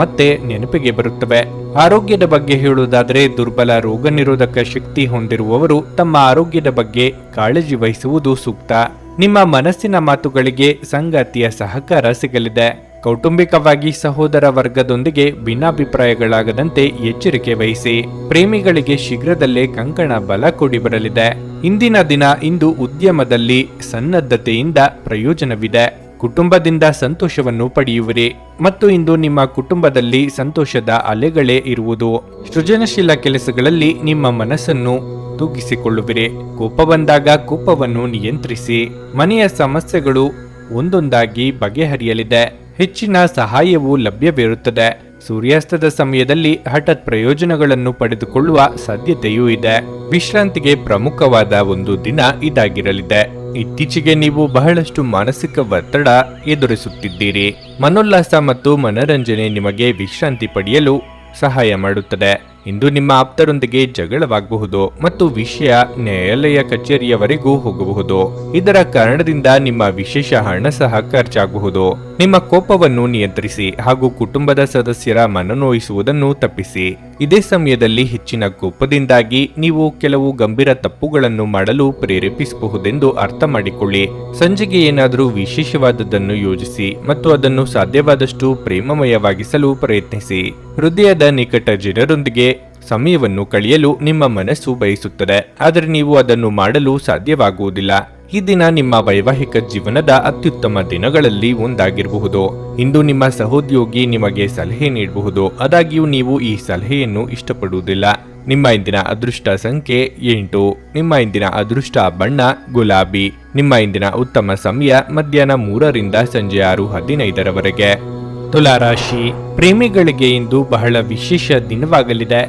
[SPEAKER 1] ಮತ್ತೆ ನೆನಪಿಗೆ ಬರುತ್ತವೆ. ಆರೋಗ್ಯದ ಬಗ್ಗೆ ಹೇಳುವುದಾದರೆ ದುರ್ಬಲ ರೋಗ ನಿರೋಧಕ ಶಕ್ತಿ ಹೊಂದಿರುವವರು ತಮ್ಮ ಆರೋಗ್ಯದ ಬಗ್ಗೆ ಕಾಳಜಿ ವಹಿಸುವುದು ಸೂಕ್ತ. ನಿಮ್ಮ ಮನಸ್ಸಿನ ಮಾತುಗಳಿಗೆ ಸಂಗಾತಿಯ ಸಹಕಾರ ಸಿಗಲಿದೆ. ಕೌಟುಂಬಿಕವಾಗಿ ಸಹೋದರ ವರ್ಗದೊಂದಿಗೆ ಭಿನ್ನಾಭಿಪ್ರಾಯಗಳಾಗದಂತೆ ಎಚ್ಚರಿಕೆ ವಹಿಸಿ. ಪ್ರೇಮಿಗಳಿಗೆ ಶೀಘ್ರದಲ್ಲೇ ಕಂಕಣ ಬಲ ಕೂಡಿ ಬರಲಿದೆ. ಇಂದಿನ ದಿನ ಇಂದು ಉದ್ಯಮದಲ್ಲಿ ಸನ್ನದ್ಧತೆಯಿಂದ ಪ್ರಯೋಜನವಿದೆ. ಕುಟುಂಬದಿಂದ ಸಂತೋಷವನ್ನು ಪಡೆಯುವಿರಿ ಮತ್ತು ಇಂದು ನಿಮ್ಮ ಕುಟುಂಬದಲ್ಲಿ ಸಂತೋಷದ ಅಲೆಗಳೇ ಇರುವುದು. ಸೃಜನಶೀಲ ಕೆಲಸಗಳಲ್ಲಿ ನಿಮ್ಮ ಮನಸ್ಸನ್ನು ತೂಗಿಸಿಕೊಳ್ಳುವಿರಿ. ಕೋಪ ಬಂದಾಗ ಕೋಪವನ್ನು ನಿಯಂತ್ರಿಸಿ. ಮನೆಯ ಸಮಸ್ಯೆಗಳು ಒಂದೊಂದಾಗಿ ಬಗೆಹರಿಯಲಿದೆ. ಹೆಚ್ಚಿನ ಸಹಾಯವು ಲಭ್ಯವಿರುತ್ತದೆ. ಸೂರ್ಯಾಸ್ತದ ಸಮಯದಲ್ಲಿ ಹಠಾತ್ ಪ್ರಯೋಜನಗಳನ್ನು ಪಡೆದುಕೊಳ್ಳುವ ಸಾಧ್ಯತೆಯೂ ಇದೆ. ವಿಶ್ರಾಂತಿಗೆ ಪ್ರಮುಖವಾದ ಒಂದು ದಿನ ಇದಾಗಿರಲಿದೆ. ಇತ್ತೀಚೆಗೆ ನೀವು ಬಹಳಷ್ಟು ಮಾನಸಿಕ ಒತ್ತಡ ಎದುರಿಸುತ್ತಿದ್ದೀರಿ. ಮನೋಲ್ಲಾಸ ಮತ್ತು ಮನರಂಜನೆ ನಿಮಗೆ ವಿಶ್ರಾಂತಿ ಪಡೆಯಲು ಸಹಾಯ ಮಾಡುತ್ತದೆ. ಇಂದು ನಿಮ್ಮ ಆಪ್ತರೊಂದಿಗೆ ಜಗಳವಾಗಬಹುದು ಮತ್ತು ವಿಷಯ ನ್ಯಾಯಾಲಯ ಕಚೇರಿಯವರೆಗೂ ಹೋಗಬಹುದು. ಇದರ ಕಾರಣದಿಂದ ನಿಮ್ಮ ವಿಶೇಷ ಹಣ ಸಹ ಖರ್ಚಾಗಬಹುದು. ನಿಮ್ಮ ಕೋಪವನ್ನು ನಿಯಂತ್ರಿಸಿ ಹಾಗೂ ಕುಟುಂಬದ ಸದಸ್ಯರ ಮನನೋಯಿಸುವುದನ್ನು ತಪ್ಪಿಸಿ. ಇದೇ ಸಮಯದಲ್ಲಿ ಹೆಚ್ಚಿನ ಕೋಪದಿಂದಾಗಿ ನೀವು ಕೆಲವು ಗಂಭೀರ ತಪ್ಪುಗಳನ್ನು ಮಾಡಲು ಪ್ರೇರೇಪಿಸಬಹುದೆಂದು ಅರ್ಥ ಮಾಡಿಕೊಳ್ಳಿ. ಸಂಜೆಗೆ ಏನಾದರೂ ವಿಶೇಷವಾದದ್ದನ್ನು ಯೋಜಿಸಿ ಮತ್ತು ಅದನ್ನು ಸಾಧ್ಯವಾದಷ್ಟು ಪ್ರೇಮಮಯವಾಗಿಸಲು ಪ್ರಯತ್ನಿಸಿ. ಹೃದಯದ ನಿಕಟ ಜನರೊಂದಿಗೆ ಸಮಯವನ್ನು ಕಳೆಯಲು ನಿಮ್ಮ ಮನಸ್ಸು ಬಯಸುತ್ತದೆ, ಆದರೆ ನೀವು ಅದನ್ನು ಮಾಡಲು ಸಾಧ್ಯವಾಗುವುದಿಲ್ಲ. ಈ ದಿನ ನಿಮ್ಮ ವೈವಾಹಿಕ ಜೀವನದ ಅತ್ಯುತ್ತಮ ದಿನಗಳಲ್ಲಿ ಒಂದಾಗಿರಬಹುದು. ಇಂದು ನಿಮ್ಮ ಸಹೋದ್ಯೋಗಿ ನಿಮಗೆ ಸಲಹೆ ನೀಡಬಹುದು, ಆದಾಗ್ಯೂ ನೀವು ಈ ಸಲಹೆಯನ್ನು ಇಷ್ಟಪಡುವುದಿಲ್ಲ. ನಿಮ್ಮ ಇಂದಿನ ಅದೃಷ್ಟ ಸಂಖ್ಯೆ 8. ನಿಮ್ಮ ಇಂದಿನ ಅದೃಷ್ಟ ಬಣ್ಣ ಗುಲಾಬಿ. ನಿಮ್ಮ ಇಂದಿನ ಉತ್ತಮ ಸಮಯ ಮಧ್ಯಾಹ್ನ 3ರಿಂದ ಸಂಜೆ 6:15ರವರೆಗೆ. ತುಲಾರಾಶಿ, ಪ್ರೇಮಿಗಳಿಗೆ ಇಂದು ಬಹಳ ವಿಶೇಷ ದಿನವಾಗಲಿದೆ.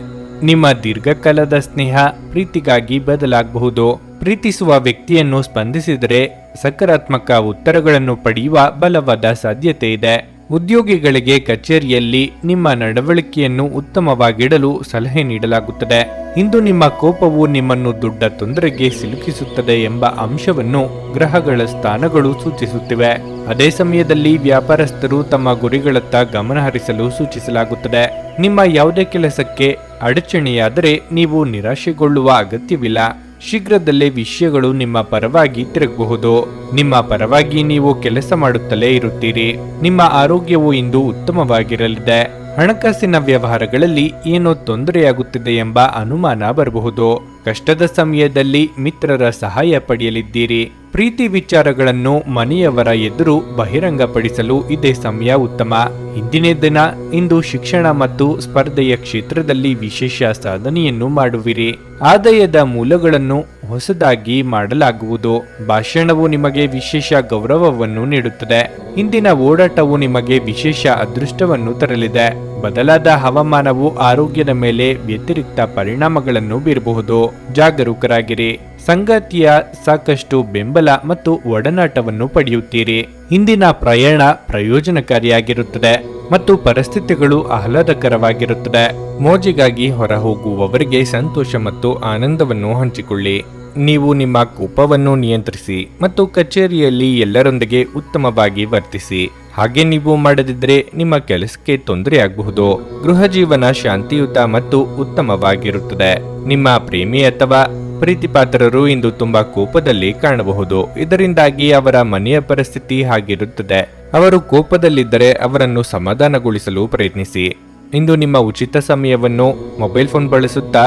[SPEAKER 1] ನಿಮ್ಮ ದೀರ್ಘಕಾಲದ ಸ್ನೇಹ ಪ್ರೀತಿಗಾಗಿ ಬದಲಾಗಬಹುದು. ಪ್ರೀತಿಸುವ ವ್ಯಕ್ತಿಯನ್ನು ಸ್ಪಂದಿಸಿದರೆ ಸಕಾರಾತ್ಮಕ ಉತ್ತರಗಳನ್ನು ಪಡೆಯುವ ಬಲವಾದ ಸಾಧ್ಯತೆ ಇದೆ. ಉದ್ಯೋಗಿಗಳಿಗೆ ಕಚೇರಿಯಲ್ಲಿ ನಿಮ್ಮ ನಡವಳಿಕೆಯನ್ನು ಉತ್ತಮವಾಗಿಡಲು ಸಲಹೆ ನೀಡಲಾಗುತ್ತದೆ. ಇಂದು ನಿಮ್ಮ ಕೋಪವು ನಿಮ್ಮನ್ನು ದೊಡ್ಡ ತೊಂದರೆಗೆ ಸಿಲುಕಿಸುತ್ತದೆ ಎಂಬ ಅಂಶವನ್ನು ಗ್ರಹಗಳ ಸ್ಥಾನಗಳು ಸೂಚಿಸುತ್ತಿವೆ. ಅದೇ ಸಮಯದಲ್ಲಿ ವ್ಯಾಪಾರಸ್ಥರು ತಮ್ಮ ಗುರಿಗಳತ್ತ ಗಮನ ಹರಿಸಲು ಸೂಚಿಸಲಾಗುತ್ತದೆ. ನಿಮ್ಮ ಯಾವುದೇ ಕೆಲಸಕ್ಕೆ ಅಡಚಣೆಯಾದರೆ ನೀವು ನಿರಾಶೆಗೊಳ್ಳುವ ಅಗತ್ಯವಿಲ್ಲ. ಶೀಘ್ರದಲ್ಲೇ ವಿಷಯಗಳು ನಿಮ್ಮ ಪರವಾಗಿ ತಿರುಗಬಹುದು. ನಿಮ್ಮ ಪರವಾಗಿ ನೀವು ಕೆಲಸ ಮಾಡುತ್ತಲೇ ಇರುತ್ತೀರಿ. ನಿಮ್ಮ ಆರೋಗ್ಯವು ಇಂದು ಉತ್ತಮವಾಗಿರಲಿದೆ. ಹಣಕಾಸಿನ ವ್ಯವಹಾರಗಳಲ್ಲಿ ಏನೋ ತೊಂದರೆಯಾಗುತ್ತಿದೆ ಎಂಬ ಅನುಮಾನ ಬರಬಹುದು. ಕಷ್ಟದ ಸಮಯದಲ್ಲಿ ಮಿತ್ರರ ಸಹಾಯ ಪಡೆಯಲಿದ್ದೀರಿ. ಪ್ರೀತಿ ವಿಚಾರಗಳನ್ನು ಮನೆಯವರ ಎದುರು ಬಹಿರಂಗಪಡಿಸಲು ಇದೇ ಸಮಯ ಉತ್ತಮ. ಇಂದಿನ ದಿನ ಇಂದು ಶಿಕ್ಷಣ ಮತ್ತು ಸ್ಪರ್ಧೆಯ ಕ್ಷೇತ್ರದಲ್ಲಿ ವಿಶೇಷ ಸಾಧನೆಯನ್ನು ಮಾಡುವಿರಿ. ಆದಾಯದ ಮೂಲಗಳನ್ನು ಹೊಸದಾಗಿ ಮಾಡಲಾಗುವುದು. ಭಾಷಣವು ನಿಮಗೆ ವಿಶೇಷ ಗೌರವವನ್ನು ನೀಡುತ್ತದೆ. ಇಂದಿನ ಓಡಾಟವು ನಿಮಗೆ ವಿಶೇಷ ಅದೃಷ್ಟವನ್ನು ತರಲಿದೆ. ಬದಲಾದ ಹವಾಮಾನವು ಆರೋಗ್ಯದ ಮೇಲೆ ವ್ಯತಿರಿಕ್ತ ಪರಿಣಾಮಗಳನ್ನು ಬೀರಬಹುದು. ಜಾಗರೂಕರಾಗಿರಿ. ಸಂಗಾತಿಯ ಸಾಕಷ್ಟು ಬೆಂಬಲ ಮತ್ತು ಒಡನಾಟವನ್ನು ಪಡೆಯುತ್ತೀರಿ. ಇಂದಿನ ಪ್ರಯಾಣ ಪ್ರಯೋಜನಕಾರಿಯಾಗಿರುತ್ತದೆ ಮತ್ತು ಪರಿಸ್ಥಿತಿಗಳು ಆಹ್ಲಾದಕರವಾಗಿರುತ್ತದೆ. ಮೋಜಿಗಾಗಿ ಹೊರಹೋಗುವವರಿಗೆ ಸಂತೋಷ ಮತ್ತು ಆನಂದವನ್ನು ಹಂಚಿಕೊಳ್ಳಿ. ನೀವು ನಿಮ್ಮ ಕೋಪವನ್ನು ನಿಯಂತ್ರಿಸಿ ಮತ್ತು ಕಚೇರಿಯಲ್ಲಿ ಎಲ್ಲರೊಂದಿಗೆ ಉತ್ತಮವಾಗಿ ವರ್ತಿಸಿ. ಹಾಗೆ ನೀವು ಮಾಡದಿದ್ದರೆ ನಿಮ್ಮ ಕೆಲಸಕ್ಕೆ ತೊಂದರೆಯಾಗಬಹುದು. ಗೃಹ ಜೀವನ ಶಾಂತಿಯುತ ಮತ್ತು ಉತ್ತಮವಾಗಿರುತ್ತದೆ. ನಿಮ್ಮ ಪ್ರೇಮಿ ಅಥವಾ ಪ್ರೀತಿಪಾತ್ರರು ಇಂದು ತುಂಬಾ ಕೋಪದಲ್ಲಿ ಕಾಣಬಹುದು. ಇದರಿಂದಾಗಿ ಅವರ ಮನೆಯ ಪರಿಸ್ಥಿತಿ ಹಾಗಿರುತ್ತದೆ. ಅವರು ಕೋಪದಲ್ಲಿದ್ದರೆ ಅವರನ್ನು ಸಮಾಧಾನಗೊಳಿಸಲು ಪ್ರಯತ್ನಿಸಿ. ಇಂದು ನಿಮ್ಮ ಉಚಿತ ಸಮಯವನ್ನು ಮೊಬೈಲ್ ಫೋನ್ ಬಳಸುತ್ತಾ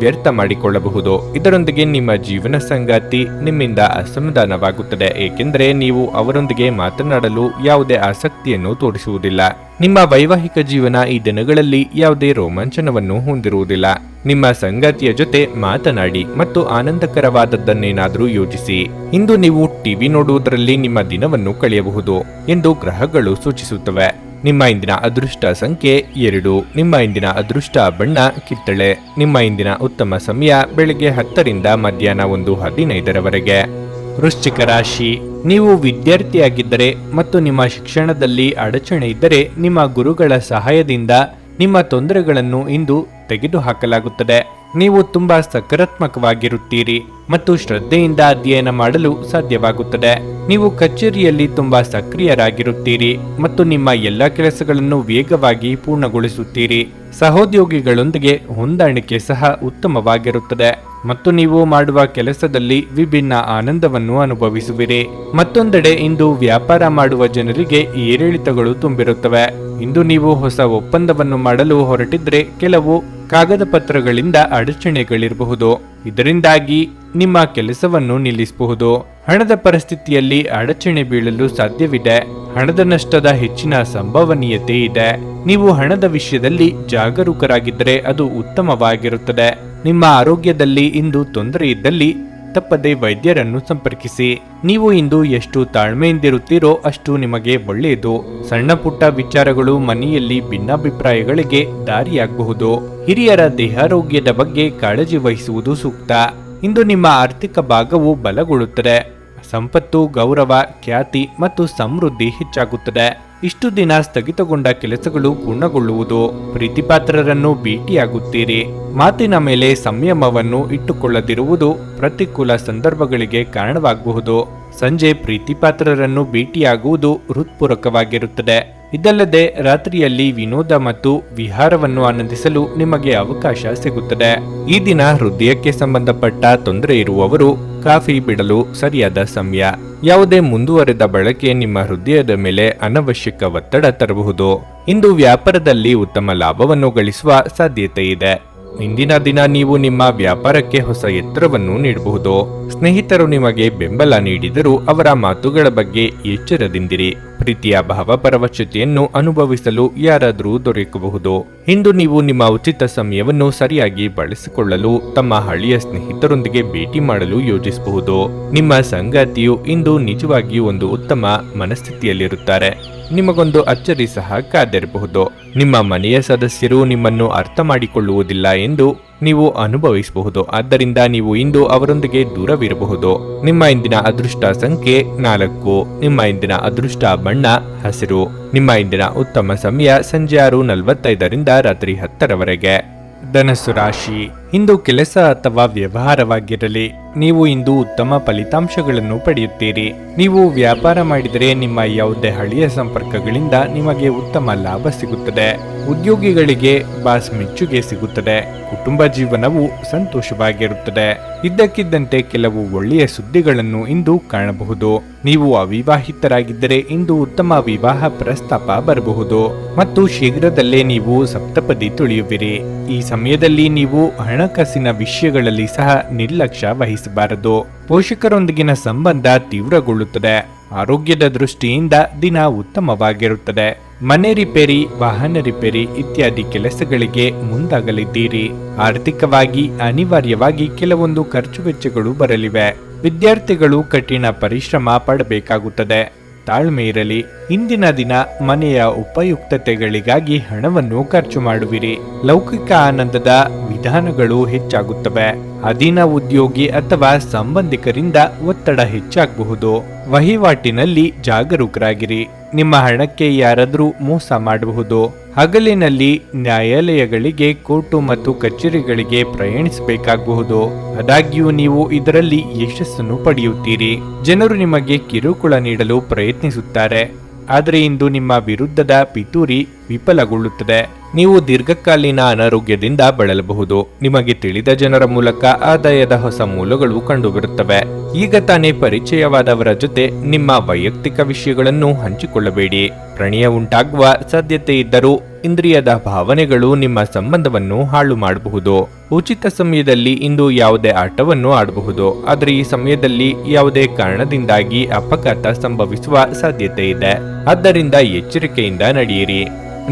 [SPEAKER 1] ವ್ಯರ್ಥ ಮಾಡಿಕೊಳ್ಳಬಹುದು. ಇದರೊಂದಿಗೆ ನಿಮ್ಮ ಜೀವನ ಸಂಗಾತಿ ನಿಮ್ಮಿಂದ ಅಸಮಾಧಾನವಾಗುತ್ತದೆ, ಏಕೆಂದರೆ ನೀವು ಅವರೊಂದಿಗೆ ಮಾತನಾಡಲು ಯಾವುದೇ ಆಸಕ್ತಿಯನ್ನು ತೋರಿಸುವುದಿಲ್ಲ. ನಿಮ್ಮ ವೈವಾಹಿಕ ಜೀವನ ಈ ದಿನಗಳಲ್ಲಿ ಯಾವುದೇ ರೋಮಾಂಚನವನ್ನು ಹೊಂದಿರುವುದಿಲ್ಲ. ನಿಮ್ಮ ಸಂಗಾತಿಯ ಜೊತೆ ಮಾತನಾಡಿ ಮತ್ತು ಆನಂದಕರವಾದದ್ದನ್ನೇನಾದರೂ ಯೋಚಿಸಿ. ಇಂದು ನೀವು ಟಿವಿ ನೋಡುವುದರಲ್ಲಿ ನಿಮ್ಮ ದಿನವನ್ನು ಕಳೆಯಬಹುದು ಎಂದು ಗ್ರಹಗಳು ಸೂಚಿಸುತ್ತವೆ. ನಿಮ್ಮ ಇಂದಿನ ಅದೃಷ್ಟ ಸಂಖ್ಯೆ 2. ನಿಮ್ಮ ಇಂದಿನ ಅದೃಷ್ಟ ಬಣ್ಣ ಕಿತ್ತಳೆ. ನಿಮ್ಮ ಇಂದಿನ ಉತ್ತಮ ಸಮಯ ಬೆಳಗ್ಗೆ 10ರಿಂದ ಮಧ್ಯಾಹ್ನ 1:15ರವರೆಗೆ. ವೃಶ್ಚಿಕ ರಾಶಿ, ನೀವು ವಿದ್ಯಾರ್ಥಿಯಾಗಿದ್ದರೆ ಮತ್ತು ನಿಮ್ಮ ಶಿಕ್ಷಣದಲ್ಲಿ ಅಡಚಣೆ ಇದ್ದರೆ ನಿಮ್ಮ ಗುರುಗಳ ಸಹಾಯದಿಂದ ನಿಮ್ಮ ತೊಂದರೆಗಳನ್ನು ಇಂದು ತೆಗೆದುಹಾಕಲಾಗುತ್ತದೆ. ನೀವು ತುಂಬಾ ಸಕಾರಾತ್ಮಕವಾಗಿರುತ್ತೀರಿ ಮತ್ತು ಶ್ರದ್ಧೆಯಿಂದ ಅಧ್ಯಯನ ಮಾಡಲು ಸಾಧ್ಯವಾಗುತ್ತದೆ. ನೀವು ಕಚೇರಿಯಲ್ಲಿ ತುಂಬಾ ಸಕ್ರಿಯರಾಗಿರುತ್ತೀರಿ ಮತ್ತು ನಿಮ್ಮ ಎಲ್ಲ ಕೆಲಸಗಳನ್ನು ವೇಗವಾಗಿ ಪೂರ್ಣಗೊಳಿಸುತ್ತೀರಿ. ಸಹೋದ್ಯೋಗಿಗಳೊಂದಿಗೆ ಹೊಂದಾಣಿಕೆ ಸಹ ಉತ್ತಮವಾಗಿರುತ್ತದೆ ಮತ್ತು ನೀವು ಮಾಡುವ ಕೆಲಸದಲ್ಲಿ ವಿಭಿನ್ನ ಆನಂದವನ್ನು ಅನುಭವಿಸುವಿರಿ. ಮತ್ತೊಂದೆಡೆ ಇಂದು ವ್ಯಾಪಾರ ಮಾಡುವ ಜನರಿಗೆ ಏರಿಳಿತಗಳು ತುಂಬಿರುತ್ತವೆ. ಇಂದು ನೀವು ಹೊಸ ಒಪ್ಪಂದವನ್ನು ಮಾಡಲು ಹೊರಟಿದ್ರೆ ಕೆಲವು ಕಾಗದ ಪತ್ರಗಳಿಂದ ಅಡಚಣೆಗಳಿರಬಹುದು. ಇದರಿಂದಾಗಿ ನಿಮ್ಮ ಕೆಲಸವನ್ನು ನಿಲ್ಲಿಸಬಹುದು. ಹಣದ ಪರಿಸ್ಥಿತಿಯಲ್ಲಿ ಅಡಚಣೆ ಬೀಳಲು ಸಾಧ್ಯವಿದೆ. ಹಣದ ನಷ್ಟದ ಹೆಚ್ಚಿನ ಸಂಭವನೀಯತೆ ಇದೆ. ನೀವು ಹಣದ ವಿಷಯದಲ್ಲಿ ಜಾಗರೂಕರಾಗಿದ್ದರೆ ಅದು ಉತ್ತಮವಾಗಿರುತ್ತದೆ. ನಿಮ್ಮ ಆರೋಗ್ಯದಲ್ಲಿ ಇಂದು ತೊಂದರೆ ಇದ್ದಲ್ಲಿ ತಪ್ಪದೆ ವೈದ್ಯರನ್ನು ಸಂಪರ್ಕಿಸಿ. ನೀವು ಇಂದು ಎಷ್ಟು ತಾಳ್ಮೆಯಿಂದಿರುತ್ತೀರೋ ಅಷ್ಟು ನಿಮಗೆ ಒಳ್ಳೆಯದು. ಸಣ್ಣ ಪುಟ್ಟ ವಿಚಾರಗಳು ಮನೆಯಲ್ಲಿ ಭಿನ್ನಾಭಿಪ್ರಾಯಗಳಿಗೆ ದಾರಿಯಾಗಬಹುದು. ಹಿರಿಯರ ದೇಹಾರೋಗ್ಯದ ಬಗ್ಗೆ ಕಾಳಜಿ ವಹಿಸುವುದು ಸೂಕ್ತ. ಇಂದು ನಿಮ್ಮ ಆರ್ಥಿಕ ಭಾಗವು ಬಲಗೊಳ್ಳುತ್ತದೆ. ಸಂಪತ್ತು, ಗೌರವ, ಖ್ಯಾತಿ ಮತ್ತು ಸಮೃದ್ಧಿ ಹೆಚ್ಚಾಗುತ್ತದೆ. ಇಷ್ಟು ದಿನ ಸ್ಥಗಿತಗೊಂಡ ಕೆಲಸಗಳು ಪೂರ್ಣಗೊಳ್ಳುವುದು. ಪ್ರೀತಿಪಾತ್ರರನ್ನು ಭೇಟಿಯಾಗುತ್ತೀರಿ. ಮಾತಿನ ಮೇಲೆ ಸಂಯಮವನ್ನು ಇಟ್ಟುಕೊಳ್ಳದಿರುವುದು ಪ್ರತಿಕೂಲ ಸಂದರ್ಭಗಳಿಗೆ ಕಾರಣವಾಗಬಹುದು. ಸಂಜೆ ಪ್ರೀತಿಪಾತ್ರರನ್ನು ಭೇಟಿಯಾಗುವುದು ಹೃತ್ಪೂರ್ವಕವಾಗಿರುತ್ತದೆ. ಇದಲ್ಲದೆ ರಾತ್ರಿಯಲ್ಲಿ ವಿನೋದ ಮತ್ತು ವಿಹಾರವನ್ನು ಆನಂದಿಸಲು ನಿಮಗೆ ಅವಕಾಶ ಸಿಗುತ್ತದೆ. ಈ ದಿನ ಹೃದಯಕ್ಕೆ ಸಂಬಂಧಪಟ್ಟ ತೊಂದರೆ ಇರುವವರು ಕಾಫಿ ಬಿಡಲು ಸರಿಯಾದ ಸಮಯ. ಯಾವುದೇ ಮುಂದುವರೆದ ಬಳಕೆ ನಿಮ್ಮ ಹೃದಯದ ಮೇಲೆ ಅನವಶ್ಯಕ ಒತ್ತಡ ತರಬಹುದು. ಇಂದು ವ್ಯಾಪಾರದಲ್ಲಿ ಉತ್ತಮ ಲಾಭವನ್ನು ಗಳಿಸುವ ಸಾಧ್ಯತೆ ಇದೆ. ಇಂದಿನ ದಿನ ನೀವು ನಿಮ್ಮ ವ್ಯಾಪಾರಕ್ಕೆ ಹೊಸ ಎತ್ತರವನ್ನು ನೀಡಬಹುದು. ಸ್ನೇಹಿತರು ನಿಮಗೆ ಬೆಂಬಲ ನೀಡಿದರೂ ಅವರ ಮಾತುಗಳ ಬಗ್ಗೆ ಎಚ್ಚರದಿಂದಿರಿ. ಪ್ರೀತಿಯ ಭಾವಪರವಶತೆಯನ್ನು ಅನುಭವಿಸಲು ಯಾರಾದರೂ ದೊರಕಬಹುದು. ಇಂದು ನೀವು ನಿಮ್ಮ ಉಚಿತ ಸಮಯವನ್ನು ಸರಿಯಾಗಿ ಬಳಸಿಕೊಳ್ಳಲು ತಮ್ಮ ಹಳೆಯ ಸ್ನೇಹಿತರೊಂದಿಗೆ ಭೇಟಿ ಮಾಡಲು ಯೋಜಿಸಬಹುದು. ನಿಮ್ಮ ಸಂಗಾತಿಯು ಇಂದು ನಿಜವಾಗಿಯೂ ಒಂದು ಉತ್ತಮ ಮನಸ್ಥಿತಿಯಲ್ಲಿರುತ್ತಾರೆ. ನಿಮಗೊಂದು ಅಚ್ಚರಿ ಸಹ ಕಾದಿರಬಹುದು. ನಿಮ್ಮ ಮನೆಯ ಸದಸ್ಯರು ನಿಮ್ಮನ್ನು ಅರ್ಥ ಮಾಡಿಕೊಳ್ಳುವುದಿಲ್ಲ ಎಂದು ನೀವು ಅನುಭವಿಸಬಹುದು. ಆದ್ದರಿಂದ ನೀವು ಇಂದು ಅವರೊಂದಿಗೆ ದೂರವಿರಬಹುದು. ನಿಮ್ಮ ಇಂದಿನ ಅದೃಷ್ಟ ಸಂಖ್ಯೆ 4. ನಿಮ್ಮ ಇಂದಿನ ಅದೃಷ್ಟ ಬಣ್ಣ ಹಸಿರು. ನಿಮ್ಮ ಇಂದಿನ ಉತ್ತಮ ಸಮಯ ಸಂಜೆ 6:45ರಿಂದ ರಾತ್ರಿ 10ರವರೆಗೆ. ಧನಸ್ಸು ರಾಶಿ. ಇಂದು ಕೆಲಸ ಅಥವಾ ವ್ಯವಹಾರವಾಗಿರಲಿ, ನೀವು ಇಂದು ಉತ್ತಮ ಫಲಿತಾಂಶಗಳನ್ನು ಪಡೆಯುತ್ತೀರಿ. ನೀವು ವ್ಯಾಪಾರ ಮಾಡಿದರೆ ನಿಮ್ಮ ಯಾವುದೇ ಹಳೆಯ ಸಂಪರ್ಕಗಳಿಂದ ನಿಮಗೆ ಉತ್ತಮ ಲಾಭ ಸಿಗುತ್ತದೆ. ಉದ್ಯೋಗಿಗಳಿಗೆ ಬಾಸ್ ಮೆಚ್ಚುಗೆ ಸಿಗುತ್ತದೆ. ಕುಟುಂಬ ಜೀವನವು ಸಂತೋಷವಾಗಿರುತ್ತದೆ. ಇದ್ದಕ್ಕಿದ್ದಂತೆ ಕೆಲವು ಒಳ್ಳೆಯ ಸುದ್ದಿಗಳನ್ನು ಇಂದು ಕಾಣಬಹುದು. ನೀವು ಅವಿವಾಹಿತರಾಗಿದ್ದರೆ ಇಂದು ಉತ್ತಮ ವಿವಾಹ ಪ್ರಸ್ತಾಪ ಬರಬಹುದು ಮತ್ತು ಶೀಘ್ರದಲ್ಲೇ ನೀವು ಸಪ್ತಪದಿ ತುಳಿಯುವಿರಿ. ಈ ಸಮಯದಲ್ಲಿ ನೀವು ಹಣಕಾಸಿನ ವಿಷಯಗಳಲ್ಲಿ ಸಹ ನಿರ್ಲಕ್ಷ್ಯ ವಹಿಸಬಾರದು. ಪೋಷಕರೊಂದಿಗಿನ ಸಂಬಂಧ ತೀವ್ರಗೊಳ್ಳುತ್ತದೆ. ಆರೋಗ್ಯದ ದೃಷ್ಟಿಯಿಂದ ದಿನ ಉತ್ತಮವಾಗಿರುತ್ತದೆ. ಮನೆ ರಿಪೇರಿ, ವಾಹನ ರಿಪೇರಿ ಇತ್ಯಾದಿ ಕೆಲಸಗಳಿಗೆ ಮುಂದಾಗಲಿದ್ದೀರಿ. ಆರ್ಥಿಕವಾಗಿ ಅನಿವಾರ್ಯವಾಗಿ ಕೆಲವೊಂದು ಖರ್ಚು ವೆಚ್ಚಗಳು ಬರಲಿವೆ. ವಿದ್ಯಾರ್ಥಿಗಳು ಕಠಿಣ ಪರಿಶ್ರಮ ಪಡಬೇಕಾಗುತ್ತದೆ. ತಾಳ್ಮೆ ಇರಲಿ. ಇಂದಿನ ದಿನ ಮನೆಯ ಉಪಯುಕ್ತತೆಗಳಿಗಾಗಿ ಹಣವನ್ನು ಖರ್ಚು ಮಾಡುವಿರಿ. ಲೌಕಿಕ ಆನಂದದ ವಿಧಾನಗಳು ಹೆಚ್ಚಾಗುತ್ತವೆ. ಅಧೀನ ಉದ್ಯೋಗಿ ಅಥವಾ ಸಂಬಂಧಿಕರಿಂದ ಒತ್ತಡ ಹೆಚ್ಚಾಗಬಹುದು. ವಹಿವಾಟಿನಲ್ಲಿ ಜಾಗರೂಕರಾಗಿರಿ. ನಿಮ್ಮ ಹಣಕ್ಕೆ ಯಾರಾದರೂ ಮೋಸ ಮಾಡಬಹುದು. ಹಗಲಿನಲ್ಲಿ ನ್ಯಾಯಾಲಯಗಳಿಗೆ, ಕೋರ್ಟು ಮತ್ತು ಕಚೇರಿಗಳಿಗೆ ಪ್ರಯಾಣಿಸಬೇಕಾಗಬಹುದು. ಆದಾಗ್ಯೂ ನೀವು ಇದರಲ್ಲಿ ಯಶಸ್ಸನ್ನು ಪಡೆಯುತ್ತೀರಿ. ಜನರು ನಿಮಗೆ ಕಿರುಕುಳ ನೀಡಲು ಪ್ರಯತ್ನಿಸುತ್ತಾರೆ. ಆದರೆ ಇಂದು ನಿಮ್ಮ ವಿರುದ್ಧದ ಪಿತೂರಿ ವಿಫಲಗೊಳ್ಳುತ್ತದೆ. ನೀವು ದೀರ್ಘಕಾಲೀನ ಅನಾರೋಗ್ಯದಿಂದ ಬಳಲಬಹುದು. ನಿಮಗೆ ತಿಳಿದ ಜನರ ಮೂಲಕ ಆದಾಯದ ಹೊಸ ಮೂಲಗಳು ಕಂಡುಬರುತ್ತವೆ. ಈಗ ತಾನೇ ಪರಿಚಯವಾದವರ ಜೊತೆ ನಿಮ್ಮ ವೈಯಕ್ತಿಕ ವಿಷಯಗಳನ್ನು ಹಂಚಿಕೊಳ್ಳಬೇಡಿ. ಪ್ರಣಯ ಉಂಟಾಗುವ ಸಾಧ್ಯತೆ ಇದ್ದರೂ ಇಂದ್ರಿಯದ ಭಾವನೆಗಳು ನಿಮ್ಮ ಸಂಬಂಧವನ್ನು ಹಾಳು ಮಾಡಬಹುದು. ಉಚಿತ ಸಮಯದಲ್ಲಿ ಇಂದು ಯಾವುದೇ ಆಟವನ್ನು ಆಡಬಹುದು. ಆದರೆ ಈ ಸಮಯದಲ್ಲಿ ಯಾವುದೇ ಕಾರಣದಿಂದಾಗಿ ಅಪಘಾತ ಸಂಭವಿಸುವ ಸಾಧ್ಯತೆ ಇದೆ. ಆದ್ದರಿಂದ ಎಚ್ಚರಿಕೆಯಿಂದ ನಡೆಯಿರಿ.